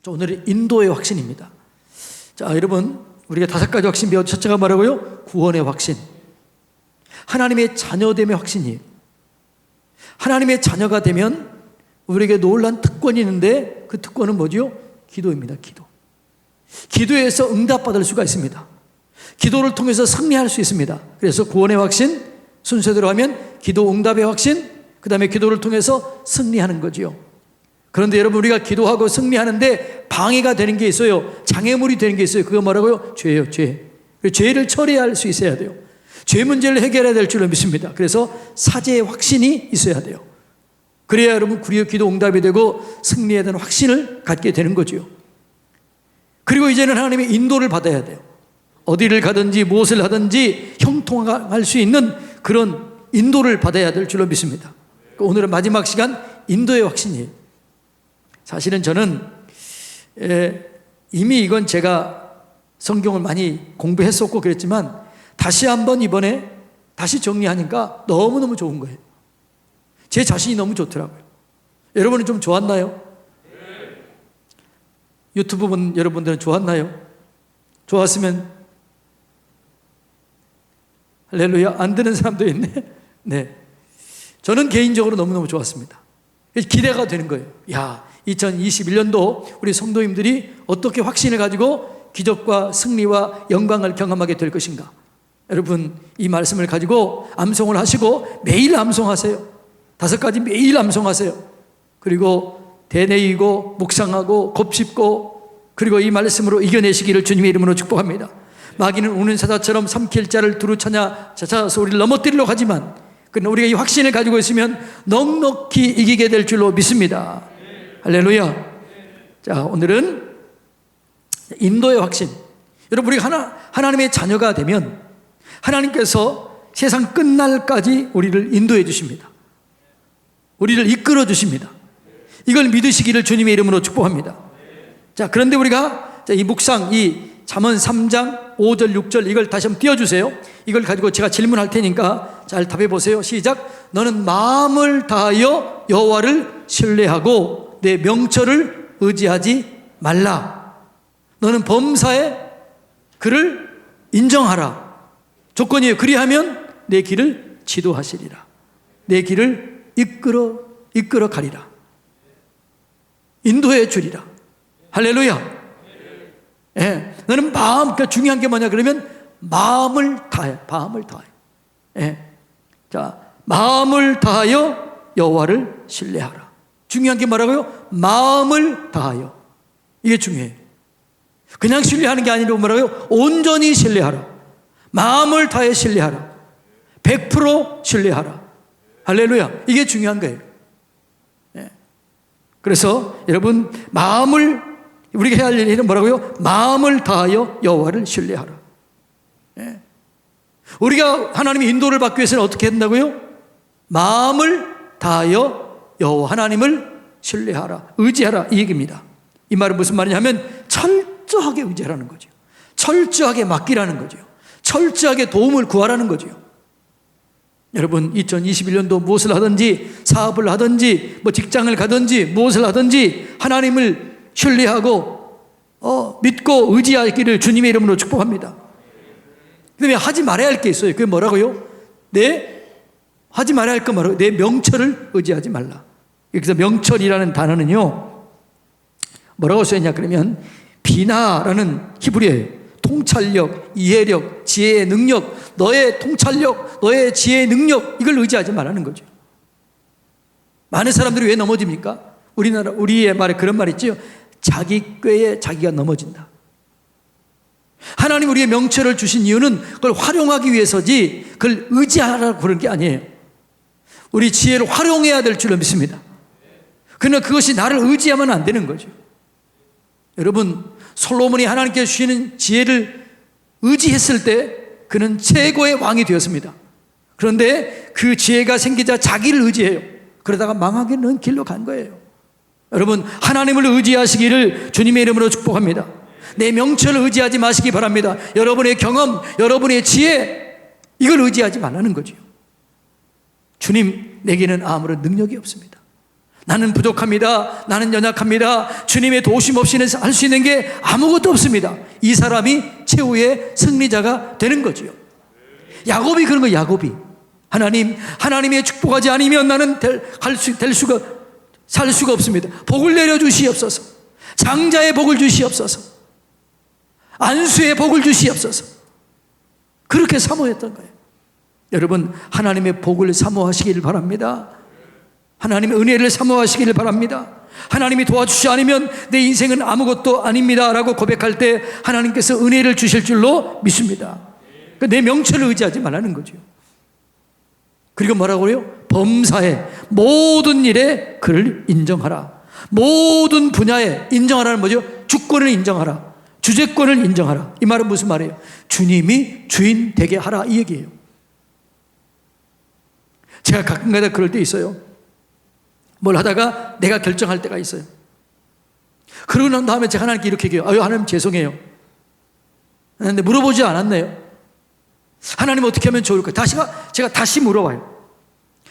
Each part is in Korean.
자, 오늘은 인도의 확신입니다. 자, 여러분, 우리가 5가지 확신 배웠죠. 첫째가 뭐라고요? 구원의 확신. 하나님의 자녀됨의 확신이에요. 하나님의 자녀가 되면 우리에게 놀란 특권이 있는데 그 특권은 뭐죠? 기도입니다. 기도. 기도에서 응답받을 수가 있습니다. 기도를 통해서 승리할 수 있습니다. 그래서 구원의 확신, 순서대로 하면 기도 응답의 확신, 그 다음에 기도를 통해서 승리하는 거지요. 그런데 여러분, 우리가 기도하고 승리하는데 방해가 되는 게 있어요. 장애물이 되는 게 있어요. 그거 뭐라고요? 죄예요. 죄. 죄를 처리할 수 있어야 돼요. 죄 문제를 해결해야 될 줄로 믿습니다. 그래서 사죄의 확신이 있어야 돼요. 그래야 여러분 기도 응답이 되고 승리에 대한 확신을 갖게 되는 거죠. 그리고 이제는 하나님의 인도를 받아야 돼요. 어디를 가든지 무엇을 하든지 형통할 수 있는 그런 인도를 받아야 될 줄로 믿습니다. 오늘은 마지막 시간, 인도의 확신이에요. 사실은 저는 이미 이건 제가 성경을 많이 공부했었고 그랬지만 다시 한번 이번에 다시 정리하니까 너무너무 좋은 거예요. 제 자신이 너무 좋더라고요. 여러분은 좀 좋았나요? 유튜브 본 여러분들은 좋았나요? 좋았으면 할렐루야. 안 되는 사람도 있네. 네, 저는 개인적으로 너무너무 좋았습니다. 기대가 되는 거예요. 야, 2021년도 우리 성도님들이 어떻게 확신을 가지고 기적과 승리와 영광을 경험하게 될 것인가. 여러분, 이 말씀을 가지고 암송을 하시고 매일 암송하세요. 5가지 매일 암송하세요. 그리고 되뇌이고 묵상하고 곱씹고 그리고 이 말씀으로 이겨내시기를 주님의 이름으로 축복합니다. 마귀는 우는 사자처럼 삼킬 자를 두루 찾아서 우리를 넘어뜨리려고 하지만 그러나 우리가 이 확신을 가지고 있으면 넉넉히 이기게 될 줄로 믿습니다. 할렐루야. 자, 오늘은 인도의 확신. 여러분, 우리가 하나님의 자녀가 되면 하나님께서 세상 끝날까지 우리를 인도해 주십니다. 우리를 이끌어 주십니다. 이걸 믿으시기를 주님의 이름으로 축복합니다. 자, 그런데 우리가 이 묵상, 이 잠언 3장 5절 6절 이걸 다시 한번 띄워주세요. 이걸 가지고 제가 질문할 테니까 잘 답해 보세요. 시작. 너는 마음을 다하여 여호와를 신뢰하고 내 명철을 의지하지 말라. 너는 범사에 그를 인정하라. 조건이에요. 그리하면 내 길을 지도하시리라. 내 길을 이끌어 가리라. 인도해 주리라. 할렐루야. 예, 너는 그러니까 중요한 게 뭐냐 그러면 마음을 다해. 마음을 다해. 예. 자, 마음을 다하여 여호와를 신뢰하라. 중요한 게 뭐라고요? 마음을 다하여. 이게 중요해요. 그냥 신뢰하는 게 아니라 뭐라고요? 온전히 신뢰하라. 마음을 다해 신뢰하라. 100% 신뢰하라. 할렐루야. 이게 중요한 거예요. 예. 그래서 여러분, 우리가 해야 할 일은 뭐라고요? 마음을 다하여 여호와를 신뢰하라. 예. 우리가 하나님의 인도를 받기 위해서는 어떻게 한다고요? 마음을 다하여 여호와 하나님을 신뢰하라. 의지하라. 이 얘기입니다. 이 말은 무슨 말이냐면 철저하게 의지하라는 거죠. 철저하게 맡기라는 거죠. 철저하게 도움을 구하라는 거죠. 여러분, 2021년도 무엇을 하든지 사업을 하든지 직장을 가든지 무엇을 하든지 하나님을 신뢰하고 믿고 의지하기를 주님의 이름으로 축복합니다. 그다음에 하지 말아야 할 게 있어요. 그게 뭐라고요? 하지 말아야 할 거 뭐라고요? 내 명철을 의지하지 말라. 여기서 명철이라는 단어는요, 뭐라고 써있냐 그러면 비나라는 히브리어예요. 통찰력, 이해력, 지혜의 능력, 너의 통찰력, 너의 지혜의 능력, 이걸 의지하지 말라는 거죠. 많은 사람들이 왜 넘어집니까? 우리의 말에 그런 말 있죠. 자기 꾀에 자기가 넘어진다. 하나님 우리의 명철을 주신 이유는 그걸 활용하기 위해서지 그걸 의지하라고 그런 게 아니에요. 우리 지혜를 활용해야 될 줄로 믿습니다. 그러나 그것이 나를 의지하면 안 되는 거죠. 여러분, 솔로몬이 하나님께 주시는 지혜를 의지했을 때 그는 최고의 왕이 되었습니다. 그런데 그 지혜가 생기자 자기를 의지해요. 그러다가 망하게는 길로 간 거예요. 여러분, 하나님을 의지하시기를 주님의 이름으로 축복합니다. 내 명철을 의지하지 마시기 바랍니다. 여러분의 경험, 여러분의 지혜, 이걸 의지하지 말라는 거죠. 주님, 내게는 아무런 능력이 없습니다. 나는 부족합니다. 나는 연약합니다. 주님의 도우심 없이는 할 수 있는 게 아무것도 없습니다. 이 사람이 최후의 승리자가 되는 거죠. 야곱이 그런 거예요. 야곱이 하나님의 축복하지 않으면 나는 살 수가 없습니다. 복을 내려주시옵소서. 장자의 복을 주시옵소서. 안수의 복을 주시옵소서. 그렇게 사모했던 거예요. 여러분, 하나님의 복을 사모하시길 바랍니다. 하나님의 은혜를 사모하시길 바랍니다. 하나님이 도와주시지 않으면 내 인생은 아무것도 아닙니다 라고 고백할 때 하나님께서 은혜를 주실 줄로 믿습니다. 그러니까 내 명철을 의지하지 말라는 거죠. 그리고 뭐라고 그래요? 범사에 모든 일에 그를 인정하라. 모든 분야에 인정하라는 뭐죠? 주권을 인정하라. 주재권을 인정하라. 이 말은 무슨 말이에요? 주님이 주인 되게 하라 이 얘기예요. 제가 가끔가다 그럴 때 있어요. 뭘 하다가 내가 결정할 때가 있어요. 그러고 난 다음에 제가 하나님께 이렇게 얘기해요. 아유, 하나님 죄송해요. 근데 물어보지 않았네요. 하나님 어떻게 하면 좋을까요? 제가 다시 물어봐요.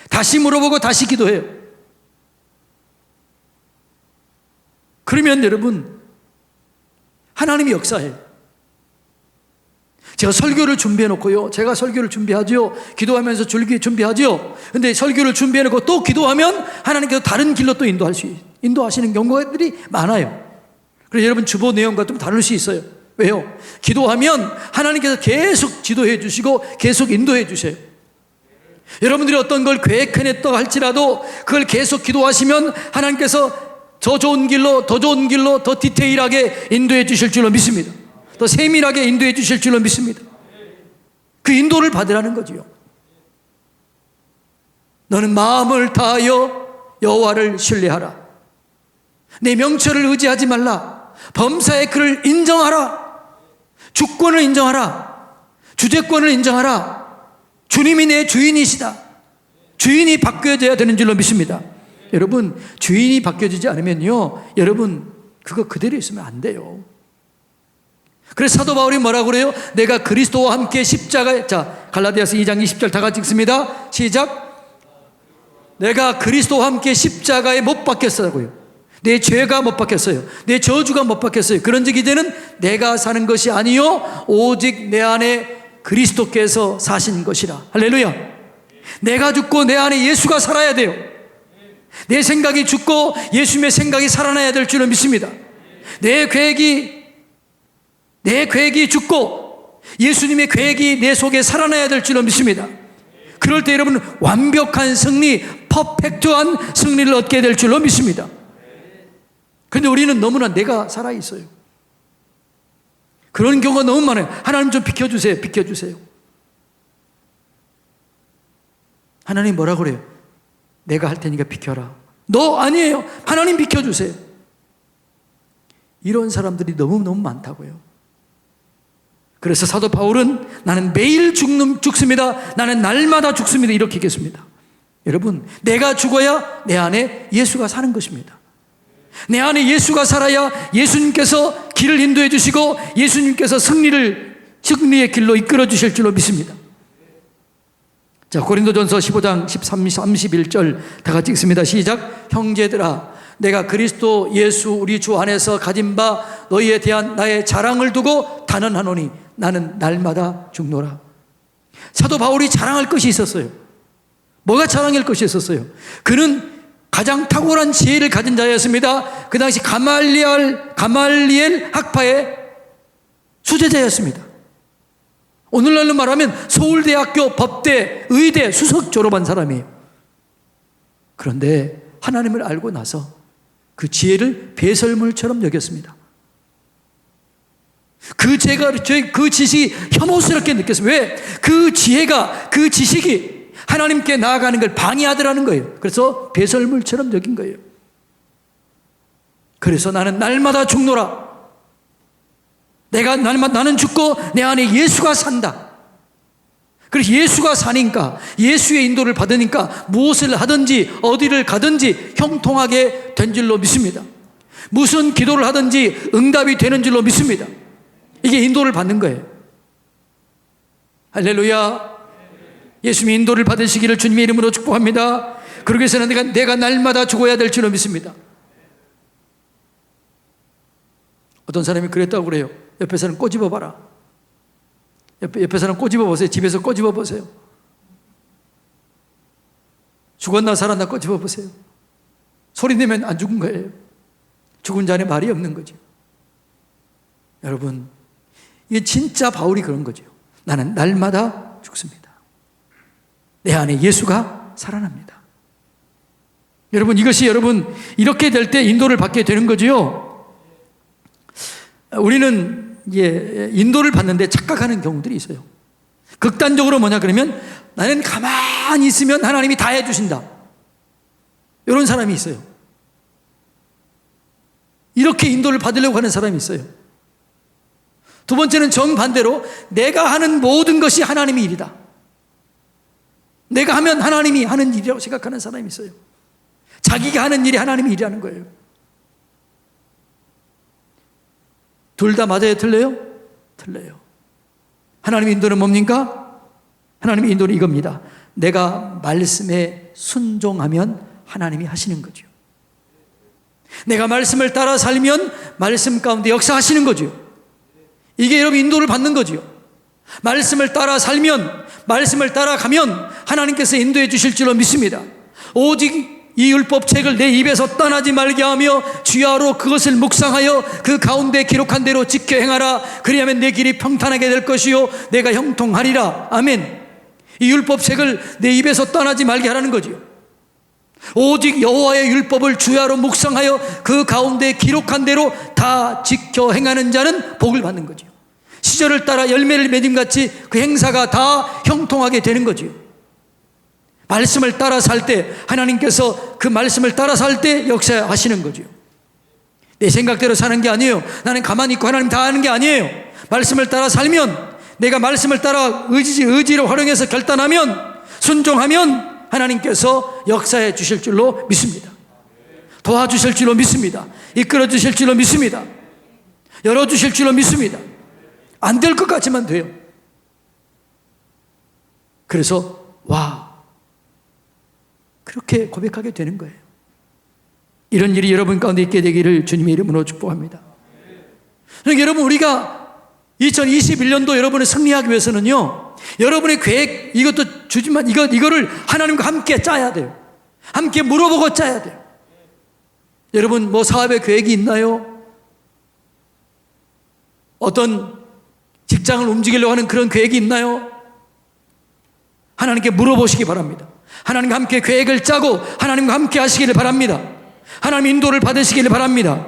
다시 물어보고 다시 기도해요. 그러면 여러분, 하나님이 역사해요. 제가 설교를 준비해놓고요. 제가 설교를 준비하죠. 기도하면서 준비하죠. 근데 설교를 준비해놓고 또 기도하면 하나님께서 다른 길로 또 인도하시는 경우들이 많아요. 그래서 여러분 주보 내용과 좀 다를 수 있어요. 왜요? 기도하면 하나님께서 계속 지도해 주시고 계속 인도해 주셔요. 여러분들이 어떤 걸 계획해냈다고 할지라도 그걸 계속 기도하시면 하나님께서 더 좋은 길로 더 디테일하게 인도해 주실 줄로 믿습니다. 더 세밀하게 인도해 주실 줄로 믿습니다. 그 인도를 받으라는 거지요. 너는 마음을 다하여 여호와를 신뢰하라. 내 명철을 의지하지 말라. 범사의 그를 인정하라. 주권을 인정하라. 주재권을 인정하라. 주님이 내 주인이시다. 주인이 바뀌어져야 되는 줄로 믿습니다. 여러분, 주인이 바뀌어지지 않으면요, 여러분 그거 그대로 있으면 안 돼요. 그래서 사도 바울이 뭐라고 그래요? 내가 그리스도와 함께 십자가에, 자, 갈라디아서 2장 20절 다 같이 읽습니다. 시작. 내가 그리스도와 함께 십자가에 못 박혔다고요. 내 죄가 못 박혔어요. 내 저주가 못 박혔어요. 그런즉 이제는 내가 사는 것이 아니요 오직 내 안에 그리스도께서 사신 것이라. 할렐루야. 내가 죽고 내 안에 예수가 살아야 돼요. 내 생각이 죽고 예수님의 생각이 살아나야 될 줄을 믿습니다. 내 계획이 죽고 예수님의 계획이 내 속에 살아나야 될 줄로 믿습니다. 그럴 때 여러분은 완벽한 승리, 퍼펙트한 승리를 얻게 될 줄로 믿습니다. 그런데 우리는 너무나 내가 살아있어요. 그런 경우가 너무 많아요. 하나님 좀 비켜주세요. 비켜주세요. 하나님 뭐라 그래요? 내가 할 테니까 비켜라. 너 아니에요. 하나님 비켜주세요. 이런 사람들이 너무너무 많다고요. 그래서 사도 바울은 나는 매일 죽습니다. 나는 날마다 죽습니다. 이렇게 얘기했습니다. 여러분, 내가 죽어야 내 안에 예수가 사는 것입니다. 내 안에 예수가 살아야 예수님께서 길을 인도해 주시고 예수님께서 승리의 길로 이끌어 주실 줄로 믿습니다. 자, 고린도전서 15장 31절 다 같이 읽습니다. 시작. 형제들아, 내가 그리스도 예수 우리 주 안에서 가진 바 너희에 대한 나의 자랑을 두고 단언하노니 나는 날마다 죽노라. 사도 바울이 자랑할 것이 있었어요. 뭐가 자랑할 것이 있었어요? 그는 가장 탁월한 지혜를 가진 자였습니다. 그 당시 가말리엘 학파의 수제자였습니다. 오늘날로 말하면 서울대학교 법대, 의대, 수석 졸업한 사람이에요. 그런데 하나님을 알고 나서 그 지혜를 배설물처럼 여겼습니다. 그 지식이 혐오스럽게 느꼈습니다. 왜? 그 지혜가, 그 지식이 하나님께 나아가는 걸 방해하더라는 거예요. 그래서 배설물처럼 여긴 거예요. 그래서 나는 날마다 죽노라. 나는 죽고 내 안에 예수가 산다. 그래서 예수가 사니까, 예수의 인도를 받으니까 무엇을 하든지 어디를 가든지 형통하게 된 줄로 믿습니다. 무슨 기도를 하든지 응답이 되는 줄로 믿습니다. 이게 인도를 받는 거예요. 할렐루야. 예수님의 인도를 받으시기를 주님의 이름으로 축복합니다. 그러기 위해서는 내가 날마다 죽어야 될 줄로 믿습니다. 어떤 사람이 그랬다고 그래요. 옆에 사람 꼬집어 봐라. 옆에 사람 꼬집어 보세요. 집에서 꼬집어 보세요. 죽었나 살았나 꼬집어 보세요. 소리 내면 안 죽은 거예요. 죽은 자는 말이 없는 거죠. 여러분, 이게 진짜 바울이 그런 거죠. 나는 날마다 죽습니다. 내 안에 예수가 살아납니다. 여러분, 이것이 여러분 이렇게 될 때 인도를 받게 되는 거지요. 우리는 인도를 받는데 착각하는 경우들이 있어요. 극단적으로 뭐냐 그러면 나는 가만히 있으면 하나님이 다 해주신다. 이런 사람이 있어요. 이렇게 인도를 받으려고 하는 사람이 있어요. 두 번째는 정반대로 내가 하는 모든 것이 하나님의 일이다. 내가 하면 하나님이 하는 일이라고 생각하는 사람이 있어요. 자기가 하는 일이 하나님의 일이라는 거예요. 둘 다 맞아요? 틀려요? 틀려요. 하나님의 인도는 뭡니까? 하나님의 인도는 이겁니다. 내가 말씀에 순종하면 하나님이 하시는 거죠. 내가 말씀을 따라 살면 말씀 가운데 역사하시는 거죠. 이게 여러분 인도를 받는 거죠. 말씀을 따라 살면, 말씀을 따라가면 하나님께서 인도해 주실 줄로 믿습니다. 오직 이 율법책을 내 입에서 떠나지 말게 하며 주야로 그것을 묵상하여 그 가운데 기록한 대로 지켜 행하라. 그리하면 내 길이 평탄하게 될 것이요 내가 형통하리라. 아멘. 이 율법책을 내 입에서 떠나지 말게 하라는 거죠. 오직 여호와의 율법을 주야로 묵상하여 그 가운데 기록한 대로 다 지켜 행하는 자는 복을 받는 거죠. 시절을 따라 열매를 맺음같이 그 행사가 다 형통하게 되는 거죠. 말씀을 따라 살 때 하나님께서 그 말씀을 따라 살 때 역사하시는 거죠. 내 생각대로 사는 게 아니에요. 나는 가만히 있고 하나님 다 하는 게 아니에요. 말씀을 따라 살면, 내가 말씀을 따라 의지를 활용해서 결단하면, 순종하면 하나님께서 역사해 주실 줄로 믿습니다. 도와주실 줄로 믿습니다. 이끌어 주실 줄로 믿습니다. 열어주실 줄로 믿습니다. 안 될 것 같지만 돼요. 그래서 그렇게 고백하게 되는 거예요. 이런 일이 여러분 가운데 있게 되기를 주님의 이름으로 축복합니다. 그러니까 여러분, 우리가 2021년도 여러분을 승리하기 위해서는요, 여러분의 계획, 이것도 주지만 이거를 하나님과 함께 짜야 돼요. 함께 물어보고 짜야 돼요. 여러분, 뭐 사업의 계획이 있나요? 어떤 직장을 움직이려고 하는 그런 계획이 있나요? 하나님께 물어보시기 바랍니다. 하나님과 함께 계획을 짜고 하나님과 함께 하시기를 바랍니다. 하나님 인도를 받으시기를 바랍니다.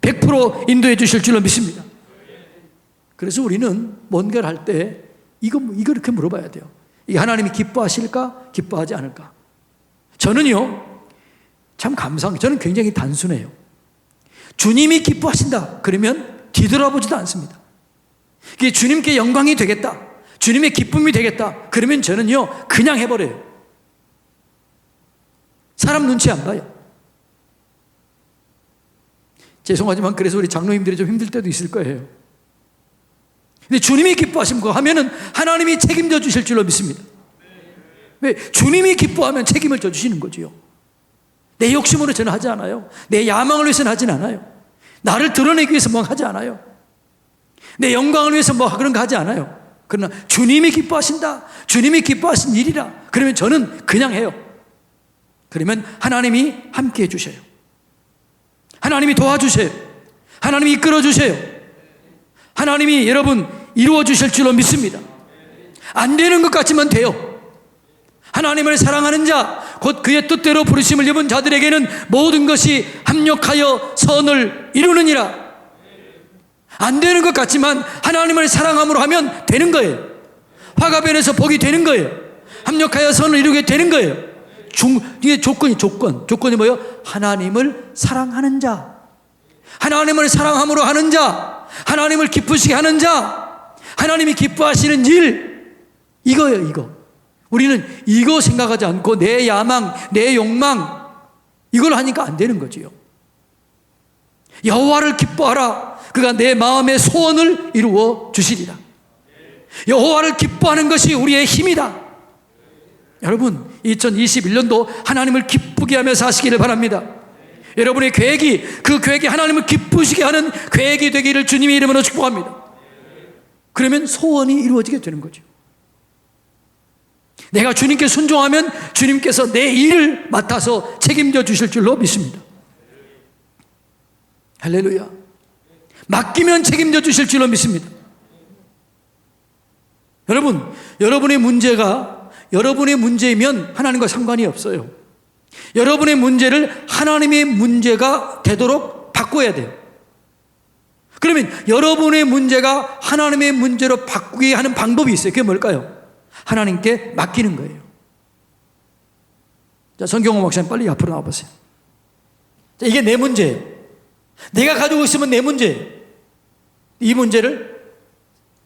100% 인도해 주실 줄로 믿습니다. 그래서 우리는 뭔가를 할 때 이거 이렇게 물어봐야 돼요. 이게 하나님이 기뻐하실까? 기뻐하지 않을까? 저는요, 참 저는 굉장히 단순해요. 주님이 기뻐하신다 그러면 뒤돌아보지도 않습니다. 이게 주님께 영광이 되겠다, 주님의 기쁨이 되겠다 그러면 저는요 그냥 해버려요. 사람 눈치 안 봐요. 죄송하지만 그래서 우리 장로님들이 좀 힘들 때도 있을 거예요. 근데 주님이 기뻐하시면 그거 하면은 하나님이 책임져 주실 줄로 믿습니다. 왜? 주님이 기뻐하면 책임을 져 주시는 거지요. 내 욕심으로 저는 하지 않아요. 내 야망을 위해서는 하진 않아요. 나를 드러내기 위해서 뭐 하지 않아요. 내 영광을 위해서 뭐 그런 거 하지 않아요. 그러나 주님이 기뻐하신다, 주님이 기뻐하신 일이라 그러면 저는 그냥 해요. 그러면 하나님이 함께 해주셔요. 하나님이 도와주세요. 하나님이 이끌어 주세요. 하나님이 여러분 이루어 주실 줄로 믿습니다. 안 되는 것 같지만 돼요. 하나님을 사랑하는 자, 곧 그의 뜻대로 부르심을 입은 자들에게는 모든 것이 합력하여 선을 이루느니라. 안 되는 것 같지만 하나님을 사랑함으로 하면 되는 거예요. 화가 변해서 복이 되는 거예요. 합력하여 선을 이루게 되는 거예요. 이게 조건이 뭐예요? 하나님을 사랑하는 자, 하나님을 사랑함으로 하는 자, 하나님을 기쁘시게 하는 자, 하나님이 기뻐하시는 일, 이거예요. 이거 우리는 이거 생각하지 않고 내 야망, 내 욕망 이걸 하니까 안 되는 거지요. 여호와를 기뻐하라, 그가 내 마음의 소원을 이루어 주시리라. 여호와를 기뻐하는 것이 우리의 힘이다. 여러분 2021년도 하나님을 기쁘게 하며 사시기를 바랍니다. 여러분의 계획이 그 계획이 하나님을 기쁘시게 하는 계획이 되기를 주님의 이름으로 축복합니다. 그러면 소원이 이루어지게 되는 거죠. 내가 주님께 순종하면 주님께서 내 일을 맡아서 책임져 주실 줄로 믿습니다. 할렐루야. 맡기면 책임져 주실 줄로 믿습니다. 여러분, 여러분의 문제가 여러분의 문제이면 하나님과 상관이 없어요. 여러분의 문제를 하나님의 문제가 되도록 바꿔야 돼요. 그러면 여러분의 문제가 하나님의 문제로 바꾸게 하는 방법이 있어요. 그게 뭘까요? 하나님께 맡기는 거예요. 자, 성경호 목사님 빨리 앞으로 나와보세요. 자, 이게 내 문제예요. 내가 가지고 있으면 내 문제예요. 이 문제를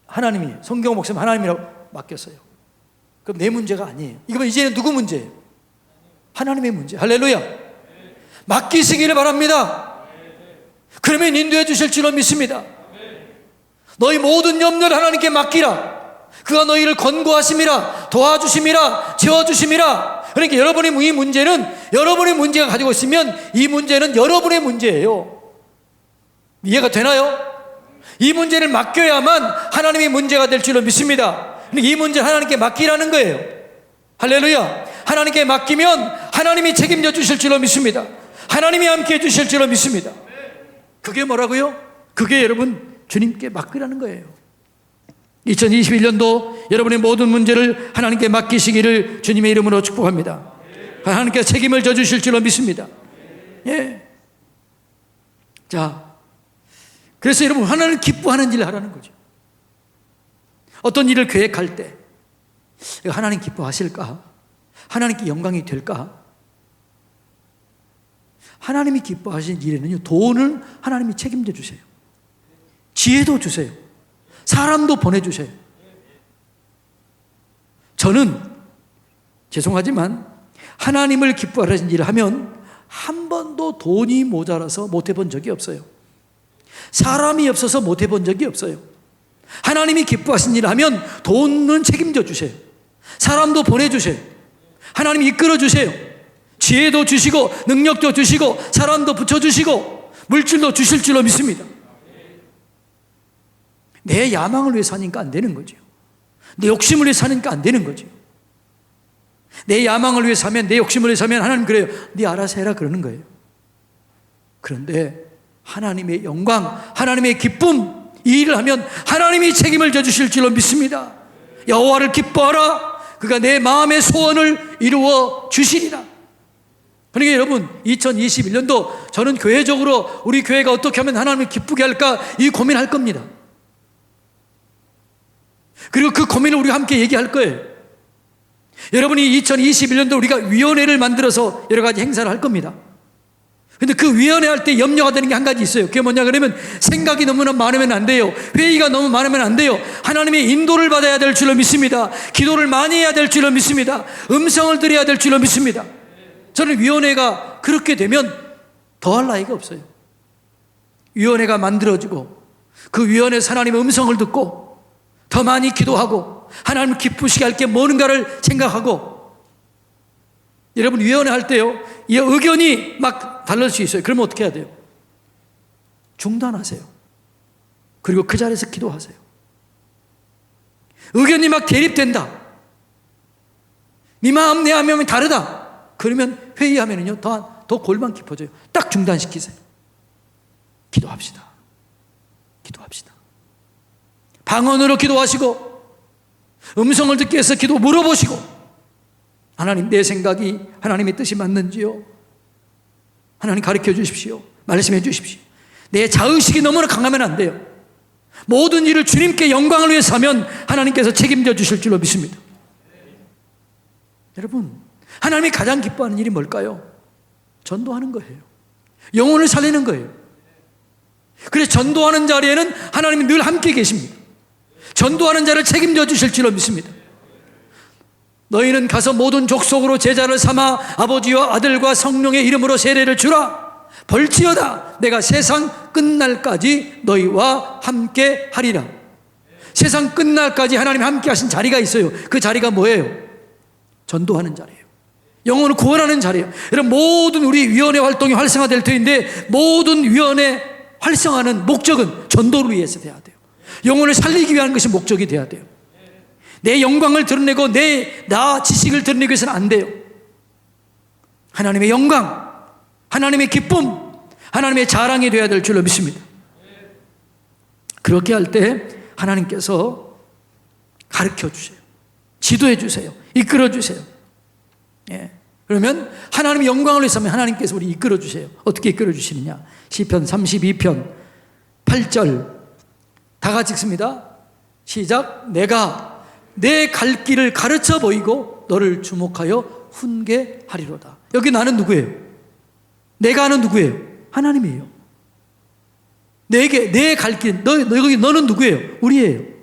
하나님이, 성경호 목사님 하나님이라고 맡겼어요. 그럼 내 문제가 아니에요. 이거면 이제는 누구 문제예요? 하나님의 문제. 할렐루야. 맡기시기를 바랍니다. 그러면 인도해 주실 줄로 믿습니다. 너희 모든 염려를 하나님께 맡기라. 그가 너희를 권고하심이라, 도와주심이라, 채워주심이라. 그러니까 여러분의 이 문제는 여러분의 문제가 가지고 있으면 이 문제는 여러분의 문제예요. 이해가 되나요? 이 문제를 맡겨야만 하나님의 문제가 될 줄로 믿습니다. 이 문제를 하나님께 맡기라는 거예요. 할렐루야. 하나님께 맡기면 하나님이 책임져 주실 줄로 믿습니다. 하나님이 함께 해 주실 줄로 믿습니다. 그게 뭐라고요? 그게 여러분 주님께 맡기라는 거예요. 2021년도 여러분의 모든 문제를 하나님께 맡기시기를 주님의 이름으로 축복합니다. 하나님께 책임을 져주실 줄로 믿습니다. 예. 자, 그래서 여러분 하나님을 기뻐하는 일을 하라는 거죠. 어떤 일을 계획할 때 하나님 기뻐하실까? 하나님께 영광이 될까? 하나님이 기뻐하신 일에는요, 돈을 하나님이 책임져 주세요. 지혜도 주세요. 사람도 보내주세요. 저는 죄송하지만 하나님을 기뻐하시는 일을 하면 한 번도 돈이 모자라서 못 해본 적이 없어요. 사람이 없어서 못 해본 적이 없어요. 하나님이 기뻐하신 일을 하면 돈은 책임져 주세요. 사람도 보내주세요. 하나님이 이끌어 주세요. 지혜도 주시고 능력도 주시고 사람도 붙여주시고 물질도 주실 줄로 믿습니다. 내 야망을 위해 사니까 안 되는 거죠. 내 욕심을 위해 사니까 안 되는 거죠. 내 야망을 위해 사면, 내 욕심을 위해 사면 하나님 그래요. 네 알아서 해라 그러는 거예요. 그런데 하나님의 영광, 하나님의 기쁨, 이 일을 하면 하나님이 책임을 져주실 줄로 믿습니다. 여호와를 기뻐하라. 그가 내 마음의 소원을 이루어 주시리라. 그러니까 여러분 2021년도 저는 교회적으로 우리 교회가 어떻게 하면 하나님을 기쁘게 할까 이 고민할 겁니다. 그리고 그 고민을 우리가 함께 얘기할 거예요. 여러분이 2021년도 우리가 위원회를 만들어서 여러 가지 행사를 할 겁니다. 근데 그 위원회 할 때 염려가 되는 게 한 가지 있어요. 그게 뭐냐 그러면 생각이 너무나 많으면 안 돼요. 회의가 너무 많으면 안 돼요. 하나님의 인도를 받아야 될 줄로 믿습니다. 기도를 많이 해야 될 줄로 믿습니다. 음성을 드려야 될 줄로 믿습니다. 저는 위원회가 그렇게 되면 더할 나위가 없어요. 위원회가 만들어지고 그 위원회에서 하나님의 음성을 듣고 더 많이 기도하고 하나님을 기쁘시게 할 게 뭔가를 생각하고. 여러분 위원회 할 때요, 이 의견이 막 달라질 수 있어요. 그러면 어떻게 해야 돼요? 중단하세요. 그리고 그 자리에서 기도하세요. 의견이 막 대립된다. 네 마음 내 마음이 다르다. 그러면 회의하면은요 더 골만 깊어져요. 딱 중단시키세요. 기도합시다. 기도합시다. 방언으로 기도하시고 음성을 듣기 위해서 기도 물어보시고, 하나님 내 생각이 하나님의 뜻이 맞는지요? 하나님 가르쳐 주십시오. 말씀해 주십시오. 내 자의식이 너무나 강하면 안 돼요. 모든 일을 주님께 영광을 위해서 하면 하나님께서 책임져 주실 줄로 믿습니다. 여러분 하나님이 가장 기뻐하는 일이 뭘까요? 전도하는 거예요. 영혼을 살리는 거예요. 그래서 전도하는 자리에는 하나님이 늘 함께 계십니다. 전도하는 자를 책임져 주실 줄로 믿습니다. 너희는 가서 모든 족속으로 제자를 삼아 아버지와 아들과 성령의 이름으로 세례를 주라. 벌지어다 내가 세상 끝날까지 너희와 함께 하리라. 세상 끝날까지 하나님 함께 하신 자리가 있어요. 그 자리가 뭐예요? 전도하는 자리예요. 영혼을 구원하는 자리예요. 이런 모든 우리 위원회 활동이 활성화될 터인데 모든 위원회 활성화하는 목적은 전도를 위해서 돼야 돼요. 영혼을 살리기 위한 것이 목적이 돼야 돼요. 내 영광을 드러내고 나 지식을 드러내기 위해서는 안 돼요. 하나님의 영광, 하나님의 기쁨, 하나님의 자랑이 되어야 될 줄로 믿습니다. 그렇게 할 때 하나님께서 가르쳐 주세요. 지도해 주세요. 이끌어 주세요. 예. 그러면 하나님의 영광을 위해서 하면 하나님께서 우리 이끌어 주세요. 어떻게 이끌어 주시느냐? 시편 32편 8절 다 같이 읽습니다. 시작. 내가 내 갈 길을 가르쳐 보이고 너를 주목하여 훈계하리로다. 여기 나는 누구예요? 내가 하는 누구예요? 하나님이에요. 내 갈 길, 너는 누구예요? 우리예요.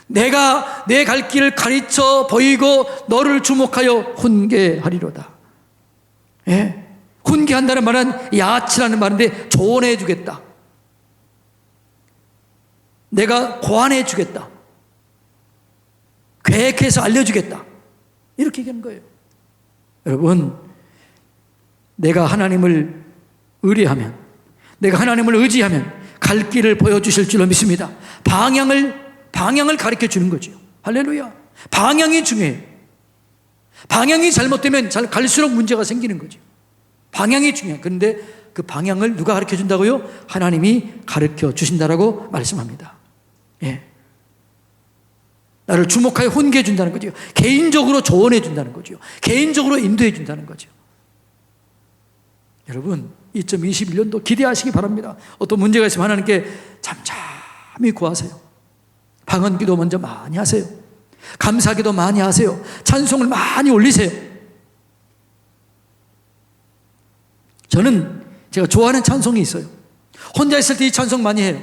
내가 내 갈 길을 가르쳐 보이고 너를 주목하여 훈계하리로다. 예. 훈계한다는 말은 야치라는 말인데 조언해 주겠다. 내가 고안해 주겠다. 계획해서 알려주겠다. 이렇게 얘기하는 거예요. 여러분, 내가 하나님을 의뢰하면, 내가 하나님을 의지하면 갈 길을 보여주실 줄로 믿습니다. 방향을 가르쳐 주는 거죠. 할렐루야. 방향이 중요해요. 방향이 잘못되면 갈수록 문제가 생기는 거죠. 방향이 중요해요. 그런데 그 방향을 누가 가르쳐 준다고요? 하나님이 가르쳐 주신다라고 말씀합니다. 예. 나를 주목하여 훈계해 준다는 거죠. 개인적으로 조언해 준다는 거죠. 개인적으로 인도해 준다는 거죠. 여러분, 2021년도 기대하시기 바랍니다. 어떤 문제가 있으면 하나님께 잠잠히 구하세요. 방언기도 먼저 많이 하세요. 감사기도 많이 하세요. 찬송을 많이 올리세요. 저는 제가 좋아하는 찬송이 있어요. 혼자 있을 때 이 찬송 많이 해요.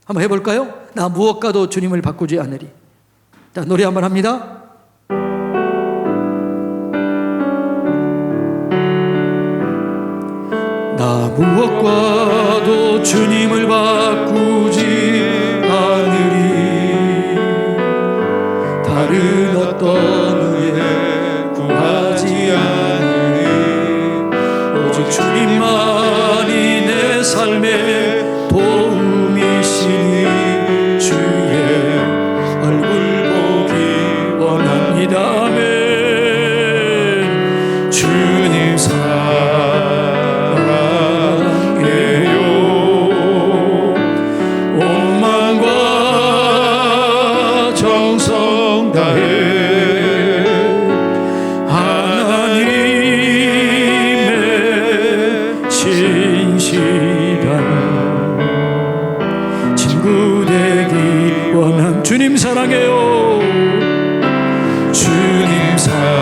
한번 해볼까요? 나 무엇과도 주님을 바꾸지 않으리. 자, 노래 한번 합니다. 나 무엇과도 주님을 바꾸지 않으리. 다른 어떤 은혜 구하지 않으리. 오직 주님만이 내 삶의 도움이시니 주의 얼굴 보기 원합니다. 아멘. 주님 사랑해요. 온 마음과 정성 다해 하나님의 신실한 친구 되기 원한 주님 사랑해요. 주님 사랑해요.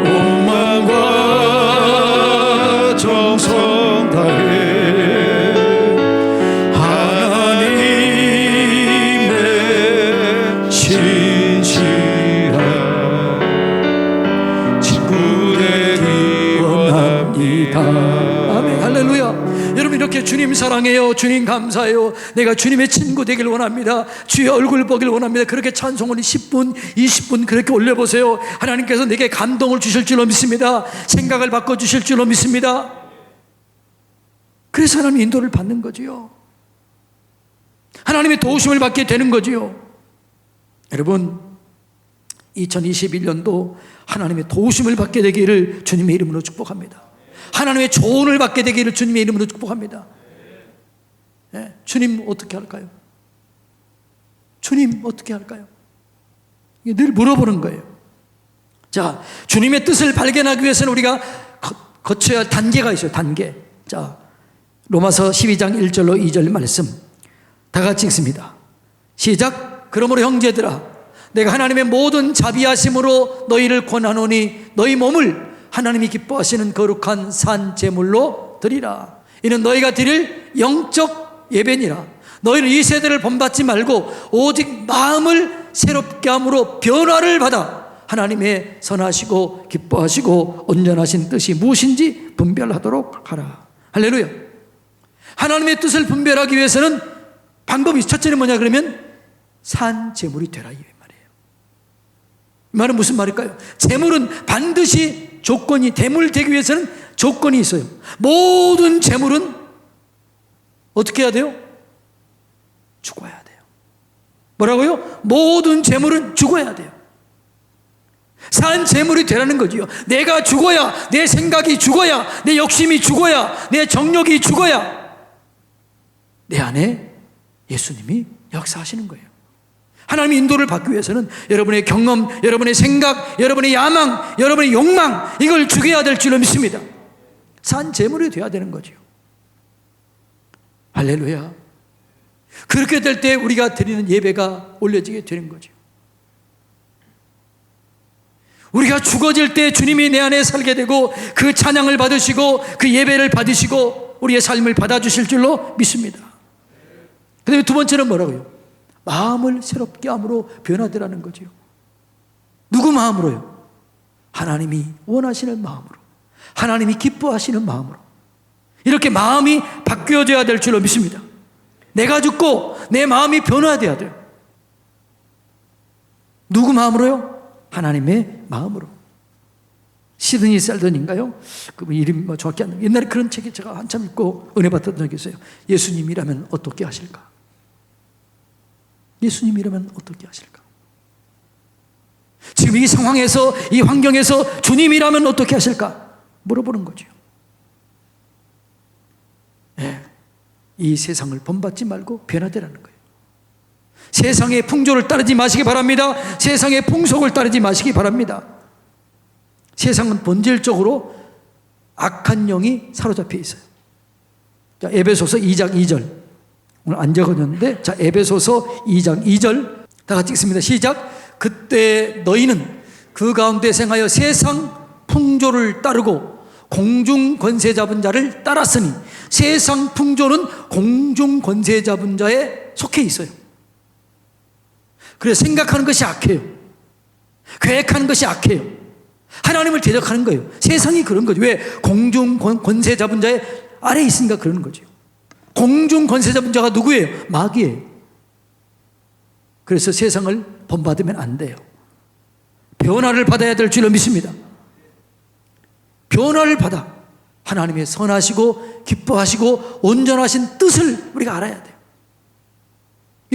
온 마음과 정성 다해 하나님의 신실한 친구 되기 원합니다. 아멘. 할렐루야. 여러분, 이렇게 주님 사랑해요, 주님 감사해요, 내가 주님의 친구 되길 원합니다, 주의 얼굴 보길 원합니다. 그렇게 찬송을 10분 20분 그렇게 올려보세요. 하나님께서 내게 감동을 주실 줄로 믿습니다. 생각을 바꿔주실 줄로 믿습니다. 그래서 하나님 인도를 받는 거지요. 하나님의 도우심을 받게 되는 거지요. 여러분, 2021년도 하나님의 도우심을 받게 되기를 주님의 이름으로 축복합니다. 하나님의 조언을 받게 되기를 주님의 이름으로 축복합니다. 네, 주님 어떻게 할까요? 주님 어떻게 할까요? 이게 늘 물어보는 거예요. 자, 주님의 뜻을 발견하기 위해서는 우리가 거쳐야 할 단계가 있어요. 단계. 자, 로마서 12장 1절로 2절 말씀 다 같이 읽습니다. 시작. 그러므로 형제들아, 내가 하나님의 모든 자비하심으로 너희를 권하노니 너희 몸을 하나님이 기뻐하시는 거룩한 산 제물로 드리라. 이는 너희가 드릴 영적 예배니라. 너희는 이 세대를 본받지 말고 오직 마음을 새롭게 함으로 변화를 받아 하나님의 선하시고 기뻐하시고 온전하신 뜻이 무엇인지 분별하도록 하라. 할렐루야. 하나님의 뜻을 분별하기 위해서는 방법이, 첫째는 뭐냐 그러면 산 제물이 되라 이 말이에요. 이 말은 무슨 말일까요? 제물은 반드시 조건이, 제물 되기 위해서는 조건이 있어요. 모든 제물은 어떻게 해야 돼요? 죽어야 돼요. 뭐라고요? 모든 제물은 죽어야 돼요. 산 제물이 되라는 거지요. 내가 죽어야, 내 생각이 죽어야, 내 욕심이 죽어야, 내 정욕이 죽어야 내 안에 예수님이 역사하시는 거예요. 하나님의 인도를 받기 위해서는 여러분의 경험, 여러분의 생각, 여러분의 야망, 여러분의 욕망, 이걸 죽여야 될 줄로 믿습니다. 산 제물이 되어야 되는 거죠. 할렐루야. 그렇게 될 때 우리가 드리는 예배가 올려지게 되는 거죠. 우리가 죽어질 때 주님이 내 안에 살게 되고 그 찬양을 받으시고 그 예배를 받으시고 우리의 삶을 받아주실 줄로 믿습니다. 그 다음에 두 번째는 뭐라고요? 마음을 새롭게 함으로 변화되라는 거죠. 누구 마음으로요? 하나님이 원하시는 마음으로, 하나님이 기뻐하시는 마음으로. 이렇게 마음이 바뀌어져야 될 줄로 믿습니다. 내가 죽고 내 마음이 변화되어야 돼요. 누구 마음으로요? 하나님의 마음으로. 시드니 셀던인가요? 그 이름이 뭐 정확히 안 나요. 옛날에 그런 책이 제가 한참 읽고 은혜 받았던 적이 있어요. 예수님이라면 어떻게 하실까? 예수님이라면 어떻게 하실까? 지금 이 상황에서, 이 환경에서 주님이라면 어떻게 하실까? 물어보는 거죠. 네. 이 세상을 본받지 말고 변화되라는 거예요. 세상의 풍조를 따르지 마시기 바랍니다. 세상의 풍속을 따르지 마시기 바랍니다. 세상은 본질적으로 악한 영이 사로잡혀 있어요. 자, 에베소서 2장 2절. 오늘 안 적어졌는데, 자, 에베소서 2장 2절 다 같이 읽습니다. 시작. 그때 너희는 그 가운데 생하여 세상 풍조를 따르고 공중 권세 잡은 자를 따랐으니, 세상 풍조는 공중 권세 잡은 자에 속해 있어요. 그래서 생각하는 것이 악해요. 계획하는 것이 악해요. 하나님을 대적하는 거예요. 세상이 그런 거죠. 왜? 공중 권세 잡은 자의 아래에 있으니까 그러는 거죠. 공중 권세 잡은 자가 누구예요? 마귀예요. 그래서 세상을 본받으면 안 돼요. 변화를 받아야 될 줄로 믿습니다. 변화를 받아 하나님의 선하시고 기뻐하시고 온전하신 뜻을 우리가 알아야 돼요.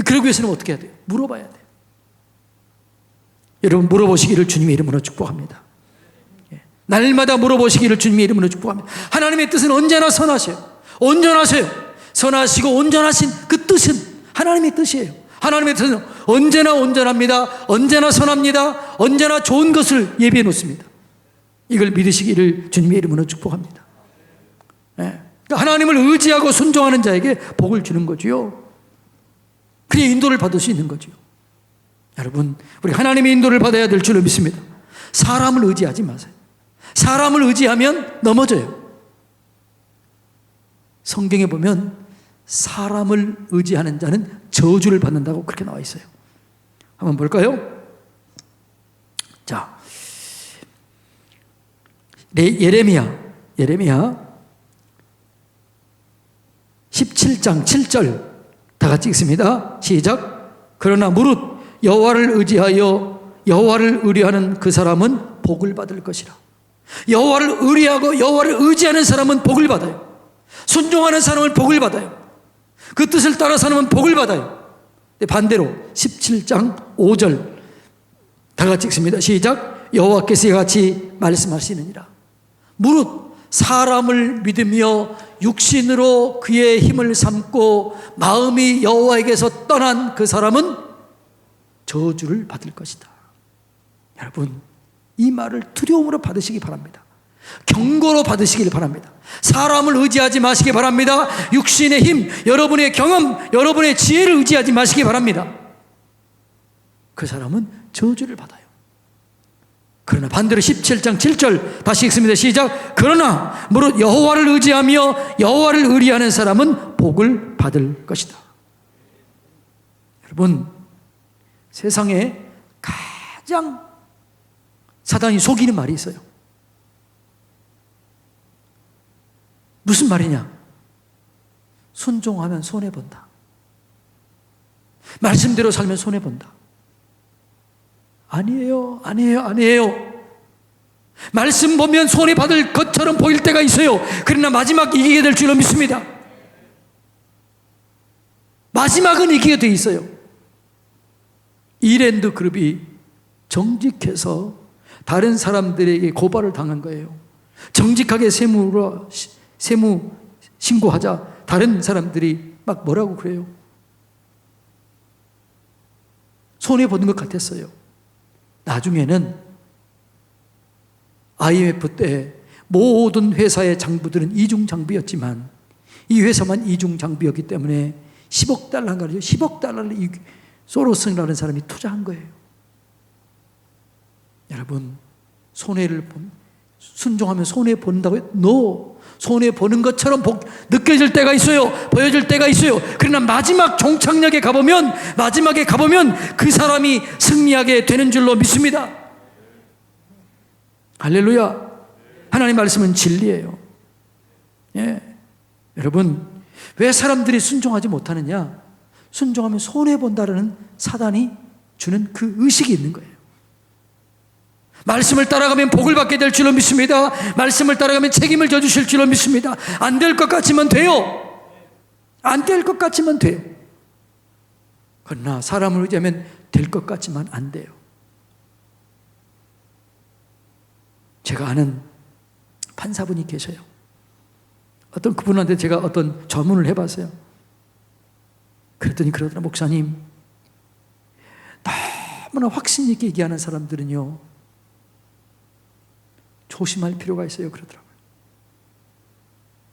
그러기 위해서는 어떻게 해야 돼요? 물어봐야 돼요. 여러분, 물어보시기를 주님의 이름으로 축복합니다. 날마다 물어보시기를 주님의 이름으로 축복합니다. 하나님의 뜻은 언제나 선하셔요. 온전하세요. 선하시고 온전하신 그 뜻은 하나님의 뜻이에요. 하나님의 뜻은 언제나 온전합니다. 언제나 선합니다. 언제나 좋은 것을 예비해 놓습니다. 이걸 믿으시기를 주님의 이름으로 축복합니다. 네. 하나님을 의지하고 순종하는 자에게 복을 주는 거지요. 그래야 인도를 받을 수 있는 거지요. 여러분, 우리 하나님의 인도를 받아야 될 줄로 믿습니다. 사람을 의지하지 마세요. 사람을 의지하면 넘어져요. 성경에 보면 사람을 의지하는 자는 저주를 받는다고 그렇게 나와 있어요. 한번 볼까요? 자, 예레미야 17장 7절 다 같이 읽습니다. 시작. 그러나 무릇 여호와를 의뢰하는 그 사람은 복을 받을 것이라. 여호와를 의뢰하고 여호와를 의지하는 사람은 복을 받아요. 순종하는 사람은 복을 받아요. 그 뜻을 따라 사람은 복을 받아요. 반대로 17장 5절 다 같이 읽습니다. 시작. 여호와께서 같이 말씀하시느니라. 무릇 사람을 믿으며 육신으로 그의 힘을 삼고 마음이 여호와에게서 떠난 그 사람은 저주를 받을 것이다. 여러분, 이 말을 두려움으로 받으시기 바랍니다. 경고로 받으시길 바랍니다. 사람을 의지하지 마시기 바랍니다. 육신의 힘, 여러분의 경험, 여러분의 지혜를 의지하지 마시기 바랍니다. 그 사람은 저주를 받아요. 그러나 반대로 17장 7절 다시 읽습니다. 시작. 그러나 무릇 여호와를 의지하며 여호와를 의리하는 사람은 복을 받을 것이다. 여러분, 세상에 가장 사단이 속이는 말이 있어요. 무슨 말이냐? 순종하면 손해본다. 말씀대로 살면 손해본다. 아니에요. 아니에요. 아니에요. 말씀 보면 손해받을 것처럼 보일 때가 있어요. 그러나 마지막 이기게 될 줄로 믿습니다. 마지막은 이기게 돼 있어요. 이랜드 그룹이 정직해서 다른 사람들에게 고발을 당한 거예요. 정직하게 세무 신고하자 다른 사람들이 막 뭐라고 그래요? 손해보는 것 같았어요. 나중에는 IMF 때 모든 회사의 장부들은 이중장비였지만 이 회사만 이중장비였기 때문에 10억 달러인가 10억 달러를 이 소로스라는 사람이 투자한 거예요. 여러분, 순종하면 손해본다고요? No. 손해보는 것처럼 느껴질 때가 있어요. 보여질 때가 있어요. 그러나 마지막에 가보면 그 사람이 승리하게 되는 줄로 믿습니다. 할렐루야. 하나님 말씀은 진리예요. 예. 여러분, 왜 사람들이 순종하지 못하느냐? 순종하면 손해본다라는 사단이 주는 그 의식이 있는 거예요. 말씀을 따라가면 복을 받게 될 줄로 믿습니다. 말씀을 따라가면 책임을 져주실 줄로 믿습니다. 안 될 것 같지만 돼요. 안 될 것 같지만 돼요. 그러나 사람을 의지하면 될 것 같지만 안 돼요. 제가 아는 판사분이 계셔요. 어떤 그분한테 제가 어떤 전문을 해봤어요. 그랬더니 그러더라. 목사님, 너무나 확신 있게 얘기하는 사람들은요 조심할 필요가 있어요. 그러더라고요.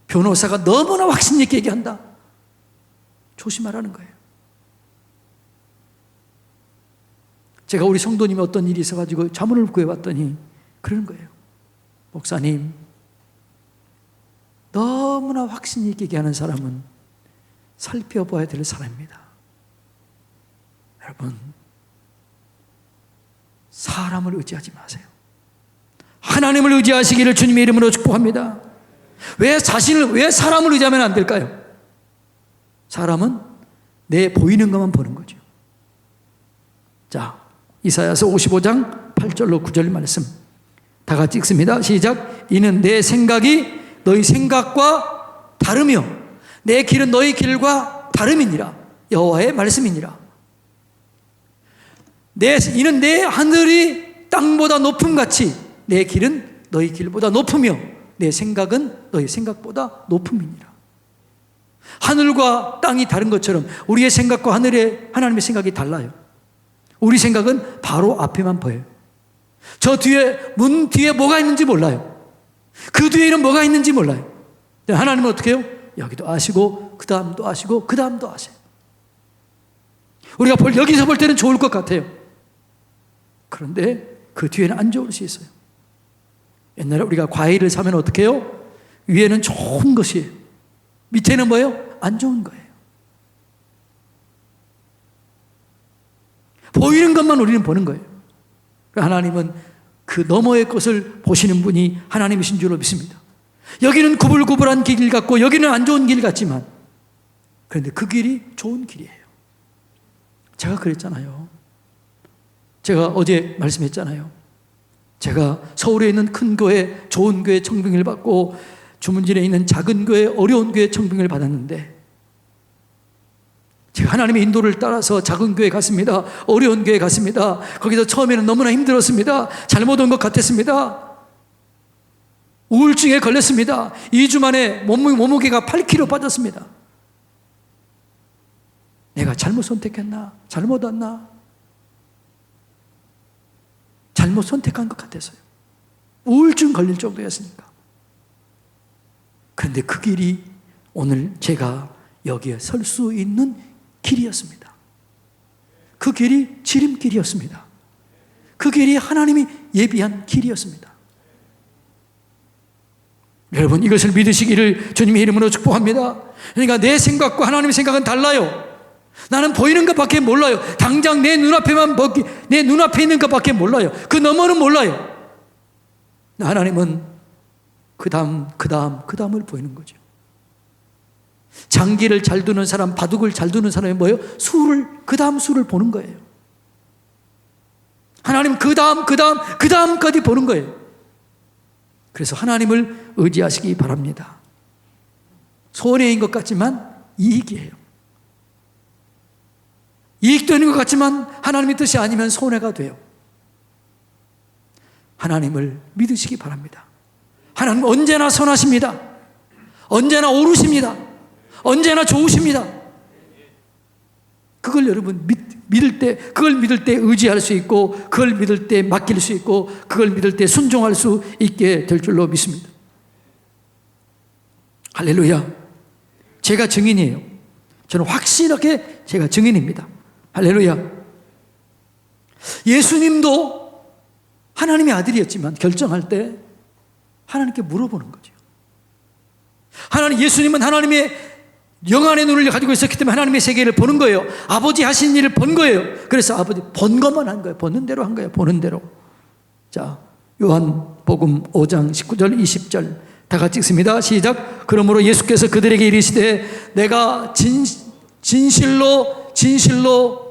변호사가 너무나 확신 있게 얘기한다. 조심하라는 거예요. 제가 우리 성도님이 어떤 일이 있어가지고 자문을 구해봤더니 그러는 거예요. 목사님, 너무나 확신 있게 얘기하는 사람은 살펴봐야 될 사람입니다. 여러분, 사람을 의지하지 마세요. 하나님을 의지하시기를 주님의 이름으로 축복합니다. 왜 사람을 의지하면 안 될까요? 사람은 내 보이는 것만 보는 거죠. 자, 이사야서 55장 8절로 9절 말씀 다 같이 읽습니다. 시작. 이는 내 생각이 너희 생각과 다르며 내 길은 너희 길과 다름이니라. 여호와의 말씀이니라. 이는 내 하늘이 땅보다 높음같이 내 길은 너희 길보다 높으며 내 생각은 너희 생각보다 높음이니라. 하늘과 땅이 다른 것처럼 우리의 생각과 하나님의 생각이 달라요. 우리 생각은 바로 앞에만 보여요. 저 문 뒤에 뭐가 있는지 몰라요. 그 뒤에는 뭐가 있는지 몰라요. 하나님은 어떻게 해요? 여기도 아시고 그 다음도 아시고 그 다음도 아세요. 우리가 여기서 볼 때는 좋을 것 같아요. 그런데 그 뒤에는 안 좋을 수 있어요. 옛날에 우리가 과일을 사면 어떻게 해요? 위에는 좋은 것이에요. 밑에는 뭐예요? 안 좋은 거예요. 보이는 것만 우리는 보는 거예요. 하나님은 그 너머의 것을 보시는 분이 하나님이신 줄로 믿습니다. 여기는 구불구불한 길 같고 여기는 안 좋은 길 같지만 그런데 그 길이 좋은 길이에요. 제가 그랬잖아요. 제가 어제 말씀했잖아요. 제가 서울에 있는 큰 교회, 좋은 교회 청빙을 받고 주문진에 있는 작은 교회, 어려운 교회 청빙을 받았는데 제가 하나님의 인도를 따라서 작은 교회 갔습니다. 어려운 교회 갔습니다. 거기서 처음에는 너무나 힘들었습니다. 잘못 온 것 같았습니다. 우울증에 걸렸습니다. 2주 만에 몸무게가 8kg 빠졌습니다. 내가 잘못 선택했나? 잘못 왔나? 잘못 선택한 것 같았어요. 우울증 걸릴 정도였으니까. 그런데 그 길이 오늘 제가 여기에 설 수 있는 길이었습니다. 그 길이 지름길이었습니다. 그 길이 하나님이 예비한 길이었습니다. 여러분, 이것을 믿으시기를 주님의 이름으로 축복합니다. 그러니까 내 생각과 하나님의 생각은 달라요. 나는 보이는 것밖에 몰라요. 당장 내 눈앞에 있는 것밖에 몰라요. 그 너머는 몰라요. 하나님은 그 다음을 보이는 거죠. 장기를 잘 두는 사람, 바둑을 잘 두는 사람이 뭐예요? 그 다음 수를 보는 거예요. 하나님은 그 다음까지 보는 거예요. 그래서 하나님을 의지하시기 바랍니다. 손해인 것 같지만 이익이에요. 이익되는 것 같지만 하나님의 뜻이 아니면 손해가 돼요. 하나님을 믿으시기 바랍니다. 하나님은 언제나 선하십니다. 언제나 옳으십니다. 언제나 좋으십니다. 그걸 여러분 그걸 믿을 때 의지할 수 있고, 그걸 믿을 때 맡길 수 있고, 그걸 믿을 때 순종할 수 있게 될 줄로 믿습니다. 할렐루야. 제가 증인이에요. 저는 확실하게 제가 증인입니다. 할렐루야. 예수님도 하나님의 아들이었지만 결정할 때 하나님께 물어보는 거죠. 예수님은 하나님의 영안의 눈을 가지고 있었기 때문에 하나님의 세계를 보는 거예요. 아버지 하신 일을 본 거예요. 그래서 아버지 본 것만 한 거예요. 보는 대로 한 거예요. 보는 대로. 자, 요한복음 5장 19절 20절 다 같이 읽습니다. 시작. 그러므로 예수께서 그들에게 이르시되 내가 진실로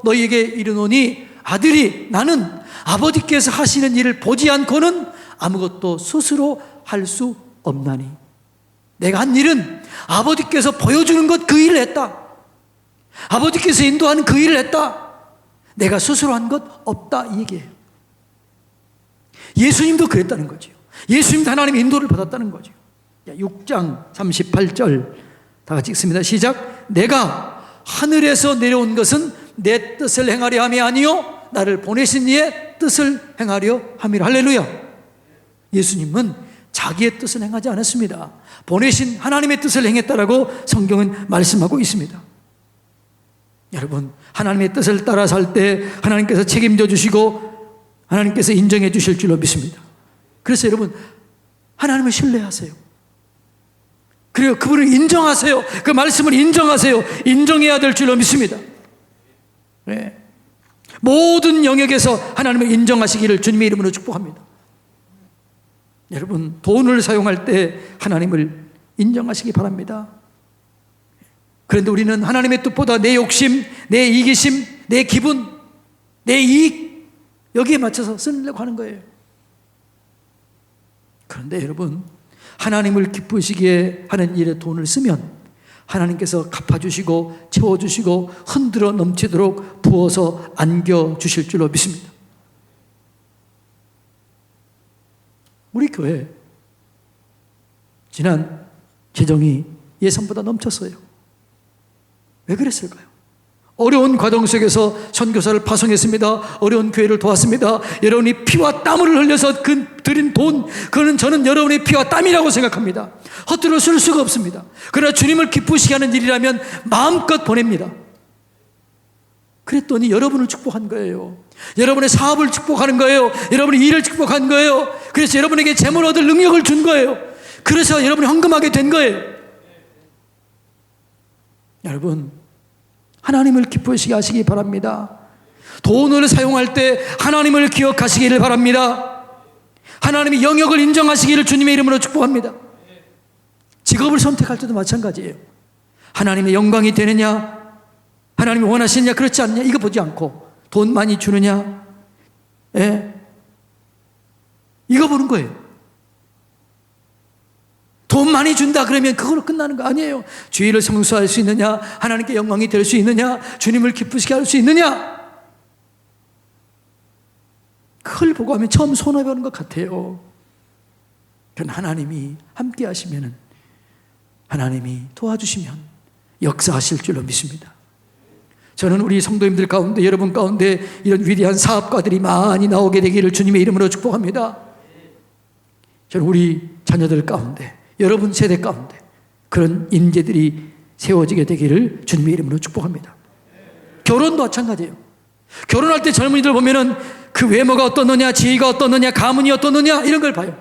너희에게 이르노니 아들이 나는 아버지께서 하시는 일을 보지 않고는 아무것도 스스로 할 수 없나니, 내가 한 일은 아버지께서 보여주는 것 그 일을 했다. 아버지께서 인도하는 그 일을 했다. 내가 스스로 한 것 없다, 이 얘기예요. 예수님도 그랬다는 거죠. 예수님도 하나님의 인도를 받았다는 거죠. 6장 38절 다 같이 읽습니다. 시작. 내가 하늘에서 내려온 것은 내 뜻을 행하려 함이 아니요 나를 보내신 이의 뜻을 행하려 함이라. 할렐루야. 예수님은 자기의 뜻을 행하지 않았습니다. 보내신 하나님의 뜻을 행했다라고 성경은 말씀하고 있습니다. 여러분, 하나님의 뜻을 따라 살 때 하나님께서 책임져 주시고 하나님께서 인정해 주실 줄로 믿습니다. 그래서 여러분, 하나님을 신뢰하세요. 그리고 그분을 인정하세요. 그 말씀을 인정하세요. 인정해야 될 줄로 믿습니다. 네. 모든 영역에서 하나님을 인정하시기를 주님의 이름으로 축복합니다. 여러분, 돈을 사용할 때 하나님을 인정하시기 바랍니다. 그런데 우리는 하나님의 뜻보다 내 욕심, 내 이기심, 내 기분, 내 이익, 여기에 맞춰서 쓰려고 하는 거예요. 그런데 여러분, 하나님을 기쁘시게 하는 일에 돈을 쓰면 하나님께서 갚아주시고 채워주시고 흔들어 넘치도록 부어서 안겨주실 줄로 믿습니다. 우리 교회 지난 재정이 예산보다 넘쳤어요. 왜 그랬을까요? 어려운 과정 속에서 선교사를 파송했습니다. 어려운 교회를 도왔습니다. 여러분이 피와 땀을 흘려서 드린 돈, 그거는 저는 여러분의 피와 땀이라고 생각합니다. 헛되로 쓸 수가 없습니다. 그러나 주님을 기쁘시게 하는 일이라면 마음껏 보냅니다. 그랬더니 여러분을 축복한 거예요. 여러분의 사업을 축복하는 거예요. 여러분의 일을 축복한 거예요. 그래서 여러분에게 재물 얻을 능력을 준 거예요. 그래서 여러분이 헌금하게 된 거예요. 여러분, 하나님을 기쁘시게 하시기 바랍니다. 돈을 사용할 때 하나님을 기억하시기를 바랍니다. 하나님의 영역을 인정하시기를 주님의 이름으로 축복합니다. 직업을 선택할 때도 마찬가지예요. 하나님의 영광이 되느냐, 하나님이 원하시느냐, 그렇지 않느냐, 이거 보지 않고 돈 많이 주느냐, 이거 보는 거예요. 돈 많이 준다 그러면 그걸로 끝나는 거 아니에요. 주의를 성수할 수 있느냐, 하나님께 영광이 될 수 있느냐, 주님을 기쁘시게 할 수 있느냐, 그걸 보고 하면 처음 손해보는 것 같아요. 그건 하나님이 함께 하시면, 하나님이 도와주시면 역사하실 줄로 믿습니다. 저는 우리 성도님들 가운데, 여러분 가운데 이런 위대한 사업가들이 많이 나오게 되기를 주님의 이름으로 축복합니다. 저는 우리 자녀들 가운데, 여러분 세대 가운데 그런 인재들이 세워지게 되기를 주님의 이름으로 축복합니다. 결혼도 마찬가지예요. 결혼할 때 젊은이들 보면은 그 외모가 어떻느냐, 지위가 어떻느냐, 가문이 어떻느냐, 이런 걸 봐요.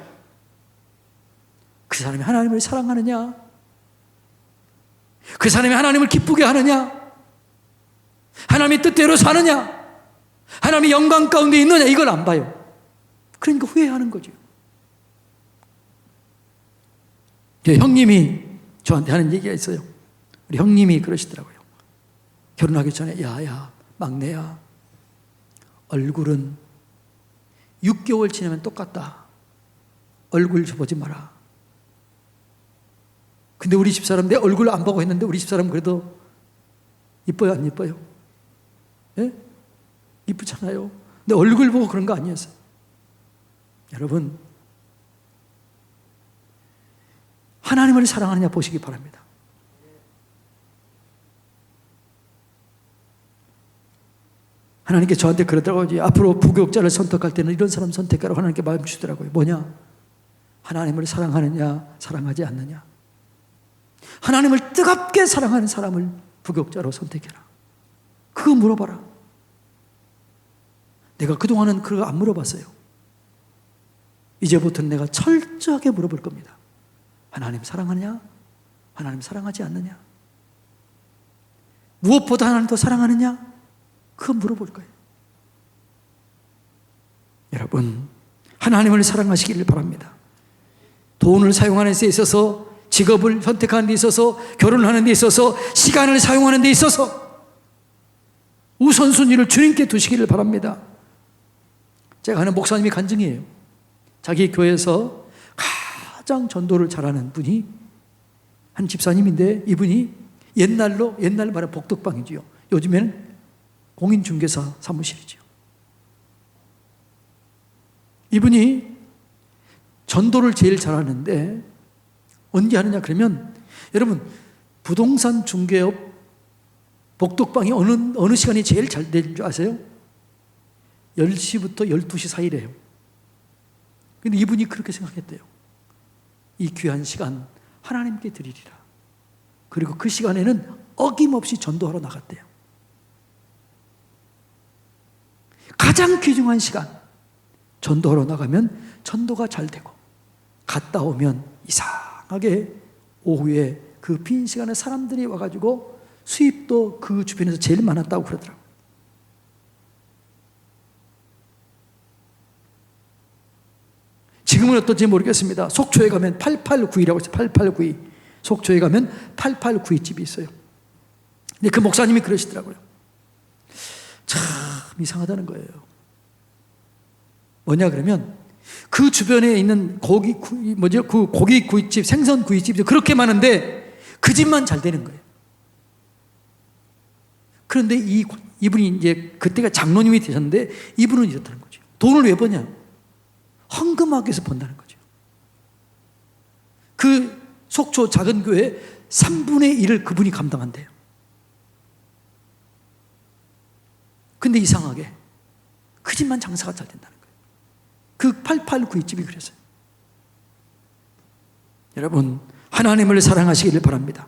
그 사람이 하나님을 사랑하느냐, 그 사람이 하나님을 기쁘게 하느냐, 하나님의 뜻대로 사느냐, 하나님의 영광 가운데 있느냐, 이걸 안 봐요. 그러니까 후회하는 거죠. 형님이 저한테 하는 얘기가 있어요. 우리 형님이 그러시더라고요. 결혼하기 전에 야야 막내야, 얼굴은 6개월 지나면 똑같다. 얼굴 보지 마라. 근데 우리 집사람 내 얼굴 안 보고 했는데 우리 집사람 그래도 이뻐요 안 이뻐요? 예? 이쁘잖아요. 내 얼굴 보고 그런 거 아니었어요. 여러분, 하나님을 사랑하느냐 보시기 바랍니다. 하나님께 저한테 그러더라고요. 앞으로 부교육자를 선택할 때는 이런 사람 선택하라고 하나님께 마음 주시더라고요. 뭐냐? 하나님을 사랑하느냐 사랑하지 않느냐. 하나님을 뜨겁게 사랑하는 사람을 부교육자로 선택해라. 그거 물어봐라. 내가 그동안은 그거 안 물어봤어요. 이제부터는 내가 철저하게 물어볼 겁니다. 하나님 사랑하느냐? 하나님 사랑하지 않느냐? 무엇보다 하나님 더 사랑하느냐? 그거 물어볼 거예요. 여러분, 하나님을 사랑하시기를 바랍니다. 돈을 사용하는 데 있어서, 직업을 선택하는 데 있어서, 결혼하는 데 있어서, 시간을 사용하는 데 있어서 우선순위를 주님께 두시기를 바랍니다. 제가 아는 목사님이 간증이에요. 자기 교회에서 가장 전도를 잘하는 분이 한 집사님인데, 이분이 옛날 말하면 복덕방이지요. 요즘에는 공인중개사 사무실이죠. 이분이 전도를 제일 잘하는데 언제 하느냐 그러면, 여러분 부동산 중개업 복덕방이 어느 시간이 제일 잘 되는 줄 아세요? 10시부터 12시 사이래요. 근데 이분이 그렇게 생각했대요. 이 귀한 시간 하나님께 드리리라. 그리고 그 시간에는 어김없이 전도하러 나갔대요. 가장 귀중한 시간, 전도하러 나가면 전도가 잘 되고, 갔다 오면 이상하게 오후에 그 빈 시간에 사람들이 와가지고 수입도 그 주변에서 제일 많았다고 그러더라고요. 지금은 어떨지 모르겠습니다. 속초에 가면 8892라고 있어요. 8892. 속초에 가면 8892집이 있어요. 근데 그 목사님이 그러시더라고요. 참 이상하다는 거예요. 뭐냐 그러면, 그 주변에 있는 그 고기 구이집, 생선 구이집이 그렇게 많은데 그 집만 잘 되는 거예요. 그런데 이분이 이제 그때가 장로님이 되셨는데, 이분은 이렇다는 거죠. 돈을 왜 버냐? 헌금하기 위해서 번다는 거죠. 그 속초 작은 교회 3분의 1을 그분이 감당한대요. 근데 이상하게 그 집만 장사가 잘 된다는 거예요. 그 8892집이 그랬어요. 여러분, 하나님을 사랑하시기를 바랍니다.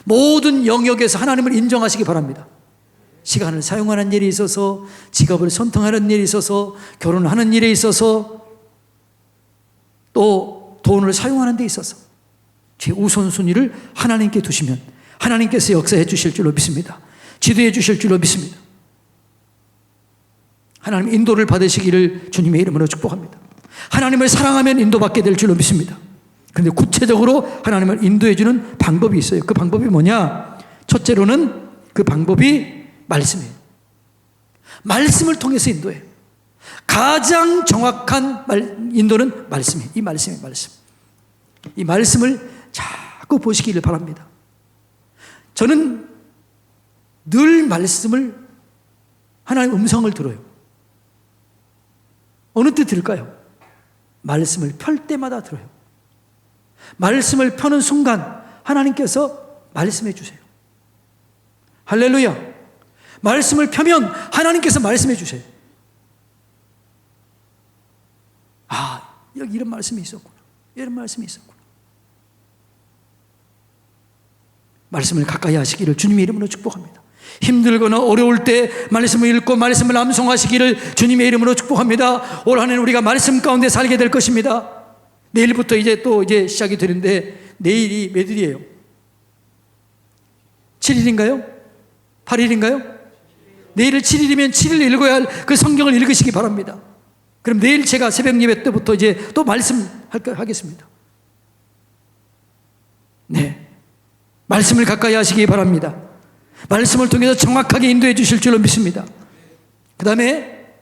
모든 영역에서 하나님을 인정하시기 바랍니다. 시간을 사용하는 일이 있어서, 직업을 선택하는 일이 있어서, 결혼하는 일에 있어서, 또 돈을 사용하는 데 있어서 제 우선순위를 하나님께 두시면 하나님께서 역사해 주실 줄로 믿습니다. 지도해 주실 줄로 믿습니다. 하나님 인도를 받으시기를 주님의 이름으로 축복합니다. 하나님을 사랑하면 인도받게 될 줄로 믿습니다. 그런데 구체적으로 하나님을 인도해 주는 방법이 있어요. 그 방법이 뭐냐? 첫째로는 그 방법이 말씀이에요. 말씀을 통해서 인도해요. 가장 정확한 인도는 말씀이에요. 이 말씀이에요. 말씀. 이 말씀을 자꾸 보시기를 바랍니다. 저는 늘 말씀을, 하나님의 음성을 들어요. 어느 때 들을까요? 말씀을 펼 때마다 들어요. 말씀을 펴는 순간 하나님께서 말씀해 주세요. 할렐루야. 말씀을 펴면 하나님께서 말씀해 주세요. 아, 여기 이런 말씀이 있었구나. 이런 말씀이 있었구나. 말씀을 가까이 하시기를 주님의 이름으로 축복합니다. 힘들거나 어려울 때 말씀을 읽고 말씀을 암송하시기를 주님의 이름으로 축복합니다. 올 한 해는 우리가 말씀 가운데 살게 될 것입니다. 내일부터 이제 시작이 되는데, 내일이 몇 일이에요? 7일인가요? 8일인가요? 내일을 7일이면 7일 읽어야 할 그 성경을 읽으시기 바랍니다. 그럼 내일 제가 새벽 예배 때부터 이제 또 말씀하겠습니다. 네. 말씀을 가까이 하시기 바랍니다. 말씀을 통해서 정확하게 인도해 주실 줄로 믿습니다. 그 다음에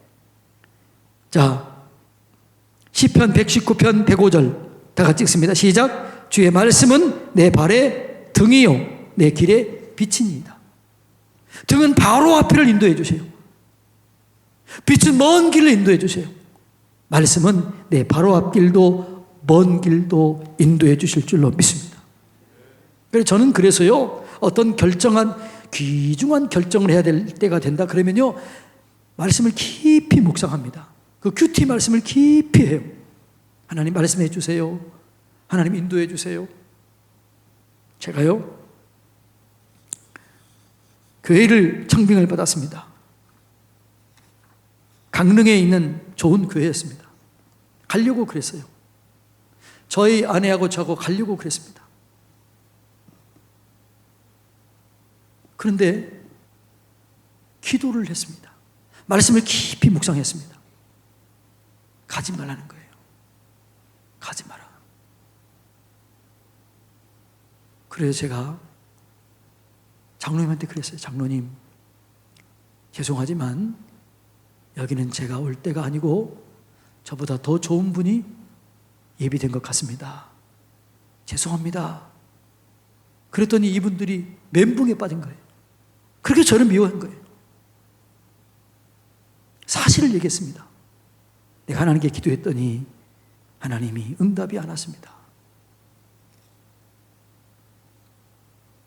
시편 119편 105절 다 같이 읽습니다. 시작. 주의 말씀은 내 발의 등이요 내 길의 빛이니이다. 등은 바로 앞을 인도해 주세요. 빛은 먼 길을 인도해 주세요. 말씀은 내 바로 앞길도 먼 길도 인도해 주실 줄로 믿습니다. 그래서 저는 그래서요, 어떤 귀중한 결정을 해야 될 때가 된다 그러면요, 말씀을 깊이 묵상합니다. 그 큐티 말씀을 깊이 해요. 하나님 말씀해 주세요. 하나님 인도해 주세요. 제가요, 교회를 청빙을 받았습니다. 강릉에 있는 좋은 교회였습니다. 가려고 그랬어요. 저희 아내하고 저하고 가려고 그랬습니다. 그런데 기도를 했습니다. 말씀을 깊이 묵상했습니다. 가지 말라는 거예요. 가지 마라. 그래서 제가 장로님한테 그랬어요. 장로님, 죄송하지만 여기는 제가 올 때가 아니고 저보다 더 좋은 분이 예비된 것 같습니다. 죄송합니다. 그랬더니 이분들이 멘붕에 빠진 거예요. 그렇게 저를 미워한 거예요. 사실을 얘기했습니다. 내가 하나님께 기도했더니 하나님이 응답이 안 왔습니다.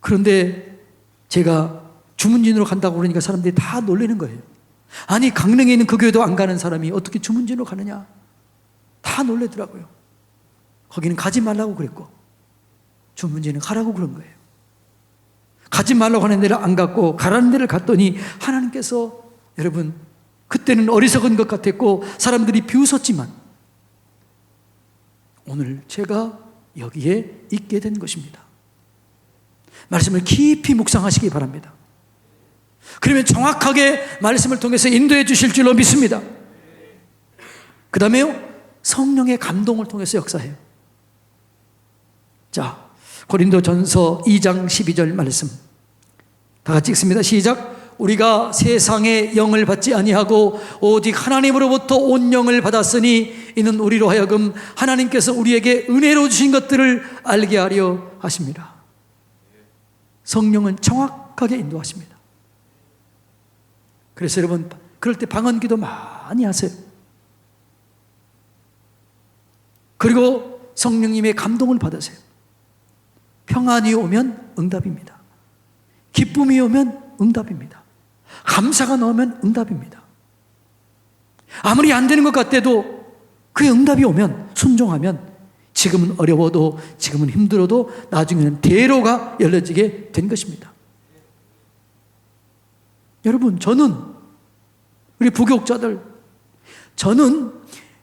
그런데 제가 주문진으로 간다고 그러니까 사람들이 다 놀라는 거예요. 아니, 강릉에 있는 그 교회도 안 가는 사람이 어떻게 주문진으로 가느냐. 다 놀라더라고요. 거기는 가지 말라고 그랬고 주문진은 가라고 그런 거예요. 가지 말라고 하는 데를 안 갔고 가라는 데를 갔더니 하나님께서, 여러분, 그때는 어리석은 것 같았고 사람들이 비웃었지만 오늘 제가 여기에 있게 된 것입니다. 말씀을 깊이 묵상하시기 바랍니다. 그러면 정확하게 말씀을 통해서 인도해 주실 줄로 믿습니다. 그 다음에요, 성령의 감동을 통해서 역사해요. 자, 고린도전서 2장 12절 말씀 다 같이 읽습니다. 시작. 우리가 세상의 영을 받지 아니하고 오직 하나님으로부터 온 영을 받았으니 이는 우리로 하여금 하나님께서 우리에게 은혜로 주신 것들을 알게 하려 하십니다. 성령은 정확하게 인도하십니다. 그래서 여러분, 그럴 때 방언기도 많이 하세요. 그리고 성령님의 감동을 받으세요. 평안이 오면 응답입니다. 기쁨이 오면 응답입니다. 감사가 나오면 응답입니다. 아무리 안 되는 것 같아도 그의 응답이 오면, 순종하면 지금은 어려워도, 지금은 힘들어도 나중에는 대로가 열려지게 된 것입니다. 여러분, 우리 부교육자들, 저는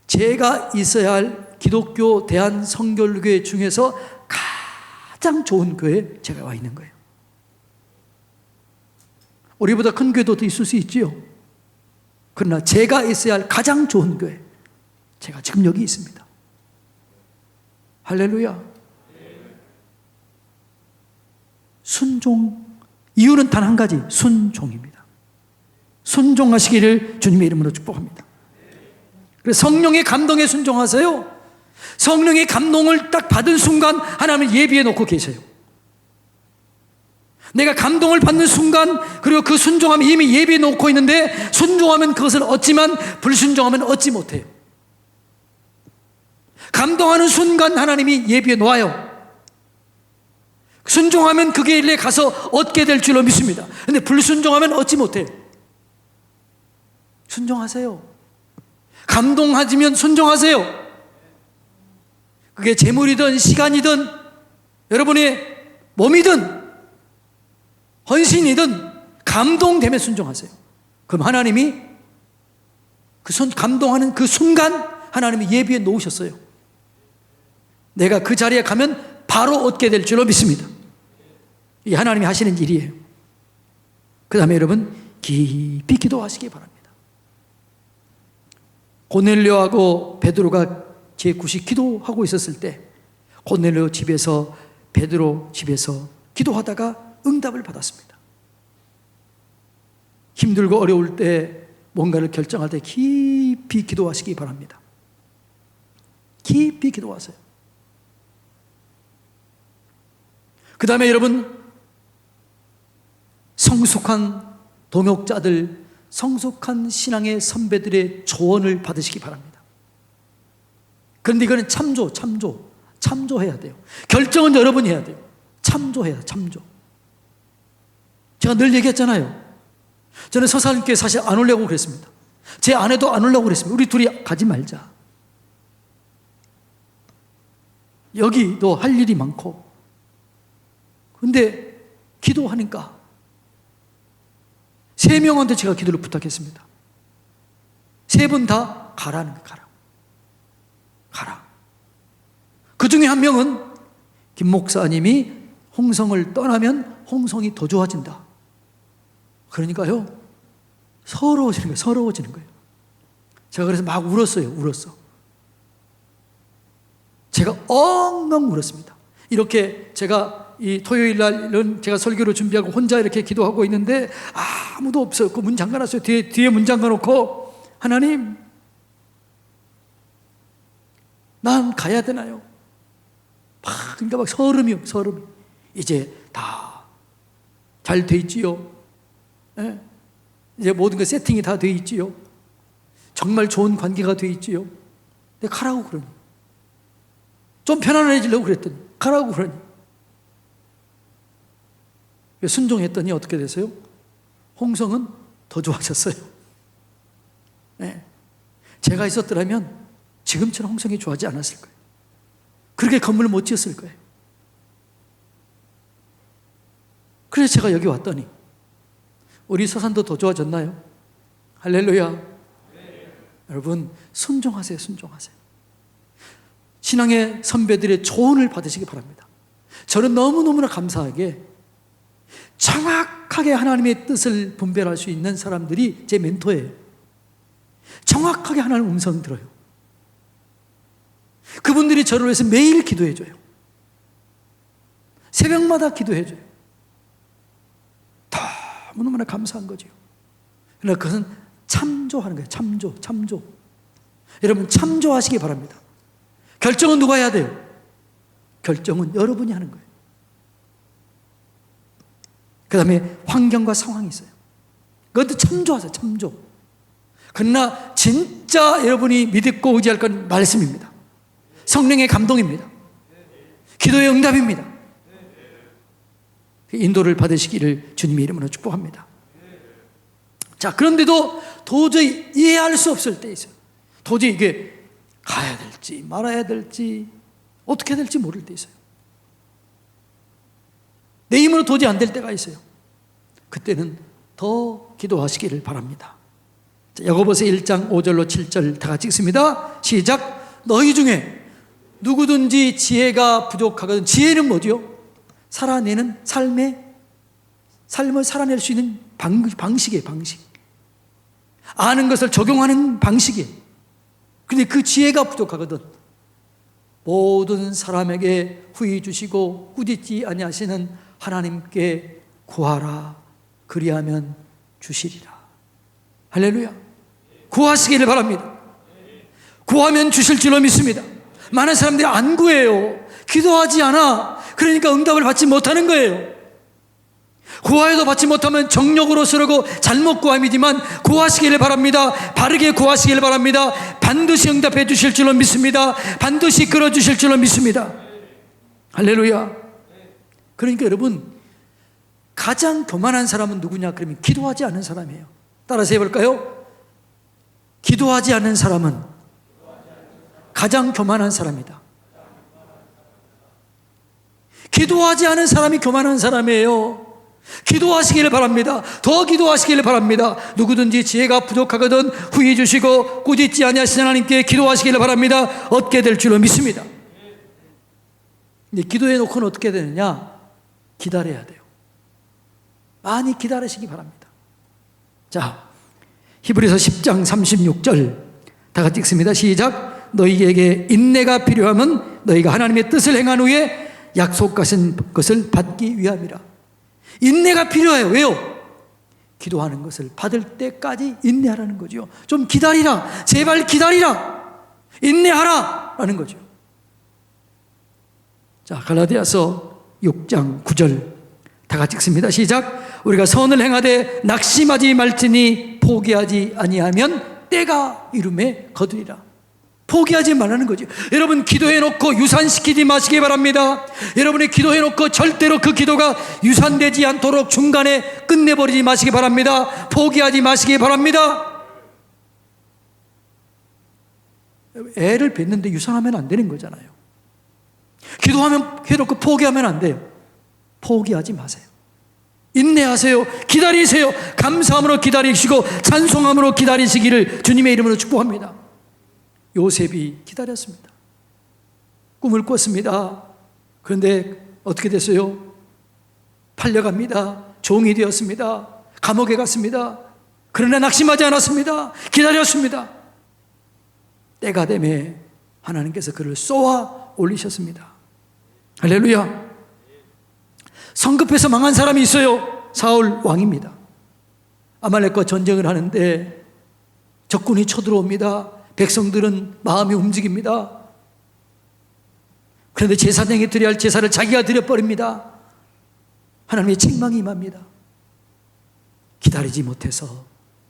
제가 있어야 할 기독교 대한성결교회 중에서 가장 좋은 교회에 제가 와 있는 거예요. 우리보다 큰 교회도 더 있을 수 있지요. 그러나 제가 있어야 할 가장 좋은 교회, 제가 지금 여기 있습니다. 할렐루야. 순종, 이유는 단 한 가지, 순종입니다. 순종하시기를 주님의 이름으로 축복합니다. 그래서 성령의 감동에 순종하세요. 성령의 감동을 딱 받은 순간 하나님을 예비해 놓고 계세요. 내가 감동을 받는 순간, 그리고 그 순종함을 이미 예비해 놓고 있는데 순종하면 그것을 얻지만 불순종하면 얻지 못해요. 감동하는 순간 하나님이 예비해 놓아요. 순종하면 그 길에 가서 얻게 될 줄로 믿습니다. 그런데 불순종하면 얻지 못해요. 순종하세요. 감동하지면 순종하세요. 그게 재물이든 시간이든 여러분의 몸이든 헌신이든 감동되면 순종하세요. 그럼 하나님이 감동하는 그 순간 하나님이 예비해 놓으셨어요. 내가 그 자리에 가면 바로 얻게 될 줄로 믿습니다. 이게 하나님이 하시는 일이에요. 그 다음에 여러분, 깊이 기도하시기 바랍니다. 고넬료하고 베드로가 제9시 기도하고 있었을 때 고넬료 집에서, 베드로 집에서 기도하다가 응답을 받았습니다. 힘들고 어려울 때 뭔가를 결정할 때 깊이 기도하시기 바랍니다. 깊이 기도하세요. 그 다음에 여러분, 성숙한 동역자들, 성숙한 신앙의 선배들의 조언을 받으시기 바랍니다. 그런데 이거는 참조해야 돼요. 결정은 여러분이 해야 돼요. 참조. 제가 늘 얘기했잖아요. 저는 서사님께 사실 안 오려고 그랬습니다. 제 아내도 안 오려고 그랬습니다. 우리 둘이 가지 말자. 여기도 할 일이 많고. 근데 기도하니까 3명한테 제가 기도를 부탁했습니다. 3분 다 가라는 거예요. 가라. 그 중에 한 명은 김 목사님이 홍성을 떠나면 홍성이 더 좋아진다. 그러니까요, 서러워지는 거예요. 제가 그래서 막 울었어요. 제가 엉엉 울었습니다. 이렇게 제가 이 토요일 날은 제가 설교를 준비하고 혼자 이렇게 기도하고 있는데 아무도 없어요. 그 문 잠가놨어요. 뒤에 문 잠가놓고, 하나님, 난 가야 되나요? 그러니까 막 서름이. 이제 다 잘 돼 있지요. 예? 이제 모든 게 세팅이 다 돼 있지요. 정말 좋은 관계가 돼 있지요. 근데 가라고 그러니. 좀 편안해지려고 그랬더니 가라고 그러니. 순종했더니 어떻게 됐어요? 홍성은 더 좋아졌어요. 예. 제가 있었더라면 지금처럼 홍성이 좋아하지 않았을 거예요. 그렇게 건물을 못 지었을 거예요. 그래서 제가 여기 왔더니 우리 서산도 더 좋아졌나요? 할렐루야. 네. 여러분, 순종하세요. 신앙의 선배들의 조언을 받으시기 바랍니다. 저는 너무너무나 감사하게 정확하게 하나님의 뜻을 분별할 수 있는 사람들이 제 멘토예요. 정확하게 하나님의 음성 들어요. 그분들이 저를 위해서 매일 기도해줘요. 새벽마다 기도해줘요. 너무너무나 감사한 거죠. 그러나 그것은 참조하는 거예요. 참조. 여러분, 참조하시기 바랍니다. 결정은 누가 해야 돼요? 결정은 여러분이 하는 거예요. 그 다음에 환경과 상황이 있어요. 그것도 참조하세요. 그러나 진짜 여러분이 믿고 의지할 건 말씀입니다. 성령의 감동입니다. 기도의 응답입니다. 인도를 받으시기를 주님의 이름으로 축복합니다. 자, 그런데도 도저히 이해할 수 없을 때 있어요. 도저히 이게 가야 될지 말아야 될지 어떻게 될지 모를 때 있어요. 내 힘으로 도저히 안 될 때가 있어요. 그때는 더 기도하시기를 바랍니다. 자, 야고보서 1장 5절로 7절 다 같이 읽습니다. 시작. 너희 중에 누구든지 지혜가 부족하거든. 지혜는 뭐죠? 살아내는 삶을 살아낼 수 있는 방식이에요. 아는 것을 적용하는 방식이에요. 근데 그 지혜가 부족하거든. 모든 사람에게 후히 주시고 꾸짖지 아니하시는 하나님께 구하라. 그리하면 주시리라. 할렐루야. 구하시기를 바랍니다. 구하면 주실 줄로 믿습니다. 많은 사람들이 안 구해요. 기도하지 않아. 그러니까 응답을 받지 못하는 거예요. 구하여도 받지 못하면 정욕으로 쓰려고 잘못 구함이지만 구하시기를 바랍니다. 바르게 구하시기를 바랍니다. 반드시 응답해 주실 줄로 믿습니다. 반드시 끌어주실 줄로 믿습니다. 할렐루야. 그러니까 여러분, 가장 교만한 사람은 누구냐? 그러면 기도하지 않는 사람이에요. 따라서 해볼까요? 기도하지 않는 사람은 가장 교만한 사람이다. 기도하지 않은 사람이 교만한 사람이에요. 기도하시기를 바랍니다. 더 기도하시기를 바랍니다. 누구든지 지혜가 부족하거든 후히 주시고 꾸짖지 아니하시는 하나님께 기도하시기를 바랍니다. 얻게 될 줄로 믿습니다. 근데 기도해 놓고는 어떻게 되느냐? 기다려야 돼요. 많이 기다리시기 바랍니다. 자, 히브리서 10장 36절 다 같이 읽습니다. 시작. 너희에게 인내가 필요하면 너희가 하나님의 뜻을 행한 후에 약속하신 것을 받기 위함이라. 인내가 필요해요. 왜요? 기도하는 것을 받을 때까지 인내하라는 거죠. 좀 기다리라. 제발 기다리라. 인내하라. 라는 거죠. 자, 갈라디아서 6장 9절 다 같이 읽습니다. 시작. 우리가 선을 행하되 낙심하지 말지니 포기하지 아니하면 때가 이름에 거두리라. 포기하지 말라는 거죠. 여러분, 기도해놓고 유산시키지 마시기 바랍니다. 여러분이 기도해놓고 절대로 그 기도가 유산되지 않도록 중간에 끝내버리지 마시기 바랍니다. 포기하지 마시기 바랍니다. 애를 낳는데 유산하면 안 되는 거잖아요. 기도하면 해놓고 포기하면 안 돼요. 포기하지 마세요. 인내하세요. 기다리세요. 감사함으로 기다리시고 찬송함으로 기다리시기를 주님의 이름으로 축복합니다. 요셉이 기다렸습니다. 꿈을 꿨습니다. 그런데 어떻게 됐어요? 팔려갑니다. 종이 되었습니다. 감옥에 갔습니다. 그러나 낙심하지 않았습니다. 기다렸습니다. 때가 되매 하나님께서 그를 쏘아 올리셨습니다. 할렐루야. 성급해서 망한 사람이 있어요. 사울 왕입니다. 아말렉과 전쟁을 하는데 적군이 쳐들어옵니다. 백성들은 마음이 움직입니다. 그런데 제사장이 드려야 할 제사를 자기가 드려버립니다. 하나님의 책망이 임합니다. 기다리지 못해서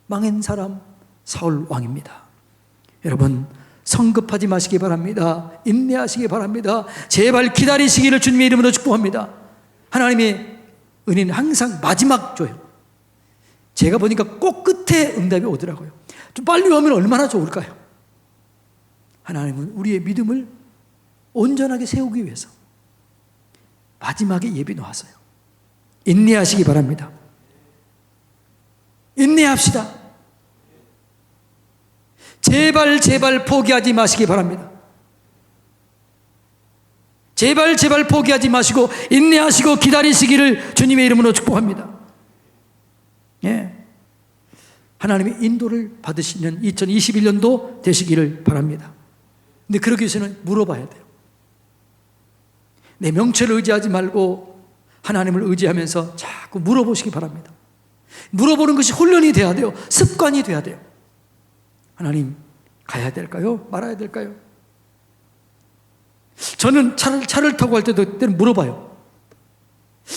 망한 사람 사울 왕입니다. 여러분, 성급하지 마시기 바랍니다. 인내하시기 바랍니다. 제발 기다리시기를 주님의 이름으로 축복합니다. 하나님의 은혜는 항상 마지막 줘요. 제가 보니까 꼭 끝에 응답이 오더라고요. 좀 빨리 오면 얼마나 좋을까요? 하나님은 우리의 믿음을 온전하게 세우기 위해서 마지막에 예비 놓았어요. 인내하시기 바랍니다. 인내합시다. 제발 포기하지 마시기 바랍니다. 제발 포기하지 마시고 인내하시고 기다리시기를 주님의 이름으로 축복합니다. 예. 하나님의 인도를 받으시는 2021년도 되시기를 바랍니다. 근데 그러기 위해서는 물어봐야 돼요. 내 명체를 의지하지 말고 하나님을 의지하면서 자꾸 물어보시기 바랍니다. 물어보는 것이 훈련이 돼야 돼요. 습관이 돼야 돼요. 하나님, 가야 될까요? 말아야 될까요? 저는 차를 타고 갈 때도 때는 물어봐요.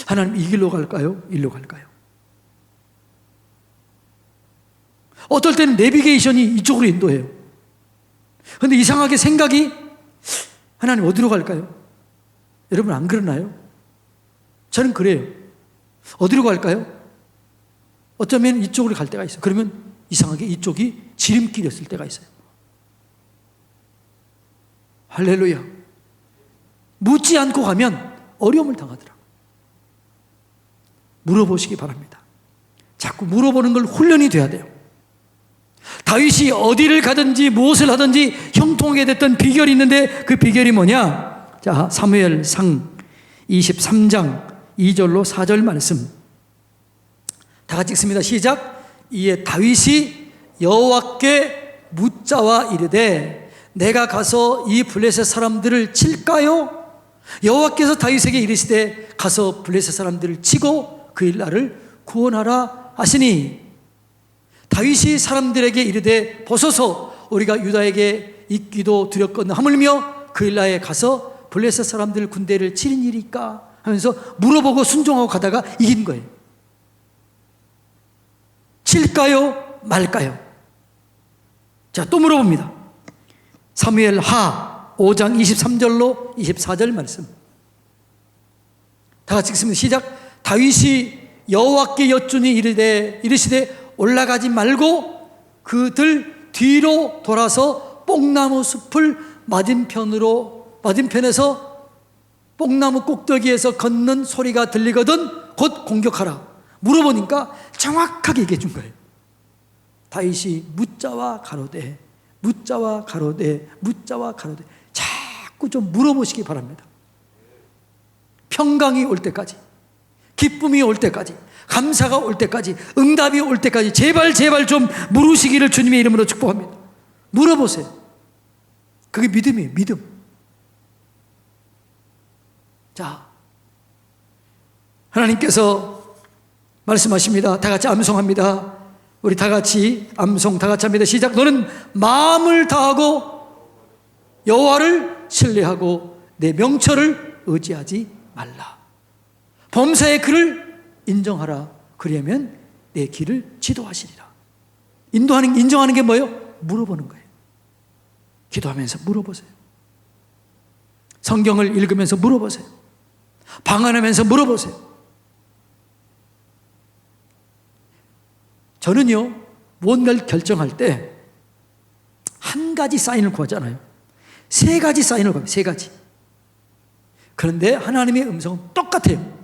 하나님, 이 길로 갈까요? 일로 갈까요? 어떨 때는 내비게이션이 이쪽으로 인도해요. 그런데 이상하게 생각이 하나님 어디로 갈까요? 여러분 안 그러나요? 저는 그래요. 어디로 갈까요? 어쩌면 이쪽으로 갈 때가 있어요. 그러면 이상하게 이쪽이 지름길이었을 때가 있어요. 할렐루야. 묻지 않고 가면 어려움을 당하더라. 물어보시기 바랍니다. 자꾸 물어보는 걸 훈련이 돼야 돼요. 다윗이 어디를 가든지 무엇을 하든지 형통하게 됐던 비결이 있는데 그 비결이 뭐냐? 자, 사무엘상 23장 2절로 4절 말씀 다 같이 읽습니다. 시작. 이에 다윗이 여호와께 묻자와 이르되 내가 가서 이 블레셋 사람들을 칠까요? 여호와께서 다윗에게 이르시되 가서 블레셋 사람들을 치고 그 일날을 구원하라 하시니 다윗이 사람들에게 이르되 보소서 우리가 유다에게 있기도 두렵거든 하물며 그 일날에 가서 블레셋 사람들 군대를 치는 일일까 하면서 물어보고 순종하고 가다가 이긴 거예요. 칠까요? 말까요? 자, 또 물어봅니다. 사무엘 하 5장 23절로 24절 말씀 다 같이 읽습니다. 시작. 다윗이 여호와께 여쭈니 이르시되 올라가지 말고 그들 뒤로 돌아서 뽕나무 숲을 맞은편에서 뽕나무 꼭대기에서 걷는 소리가 들리거든 곧 공격하라. 물어보니까 정확하게 얘기해 준 거예요. 다윗이 묻자와 가로되 자꾸 좀 물어보시기 바랍니다. 평강이 올 때까지, 기쁨이 올 때까지, 감사가 올 때까지, 응답이 올 때까지 제발 좀 물으시기를 주님의 이름으로 축복합니다. 물어보세요. 그게 믿음이에요. 믿음. 자, 하나님께서 말씀하십니다. 다 같이 암송합니다. 우리 다 같이 암송 다 같이 합니다. 시작. 너는 마음을 다하고 여호와를 신뢰하고 내 명철을 의지하지 말라. 범사의 그를 인정하라. 그리하면 내 길을 지도하시리라. 인정하는 게 뭐예요? 물어보는 거예요. 기도하면서 물어보세요. 성경을 읽으면서 물어보세요. 방언하면서 물어보세요. 저는요, 뭔가를 결정할 때 한 가지 사인을 구하잖아요. 세 가지 사인을 구합니다. 세 가지. 그런데 하나님의 음성은 똑같아요.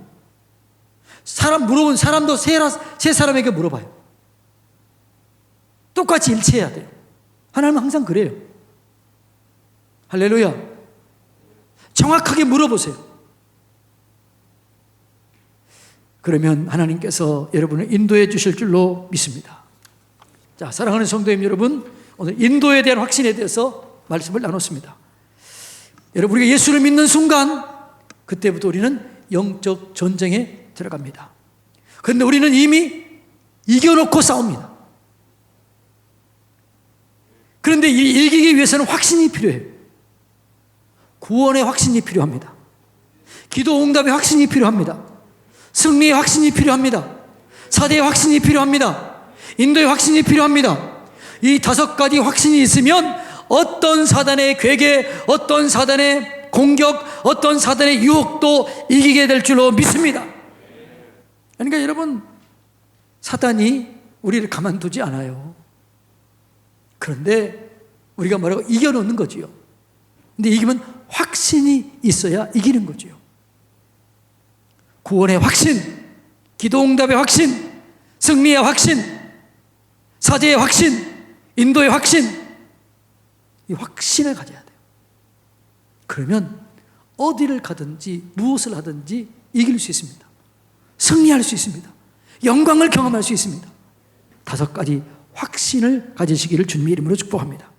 물어본 사람도 세 사람에게 물어봐요. 똑같이 일치해야 돼요. 하나님은 항상 그래요. 할렐루야. 정확하게 물어보세요. 그러면 하나님께서 여러분을 인도해 주실 줄로 믿습니다. 자, 사랑하는 성도님 여러분, 오늘 인도에 대한 확신에 대해서 말씀을 나눴습니다. 여러분, 우리가 예수를 믿는 순간 그때부터 우리는 영적 전쟁에 들어갑니다. 그런데 우리는 이미 이겨놓고 싸웁니다. 그런데 이기기 위해서는 확신이 필요해요. 구원의 확신이 필요합니다. 기도 응답의 확신이 필요합니다. 승리의 확신이 필요합니다. 사대의 확신이 필요합니다. 인도의 확신이 필요합니다. 이 5가지 확신이 있으면 어떤 사단의 괴계, 어떤 사단의 공격, 어떤 사단의 유혹도 이기게 될 줄로 믿습니다. 그러니까 여러분, 사단이 우리를 가만두지 않아요. 그런데 우리가 뭐라고 이겨놓는 거지요. 근데 이기면 확신이 있어야 이기는 거지요. 구원의 확신, 기도응답의 확신, 승리의 확신, 사제의 확신, 인도의 확신, 이 확신을 가져야 돼요. 그러면 어디를 가든지 무엇을 하든지 이길 수 있습니다. 승리할 수 있습니다. 영광을 경험할 수 있습니다. 5가지 확신을 가지시기를 주님의 이름으로 축복합니다.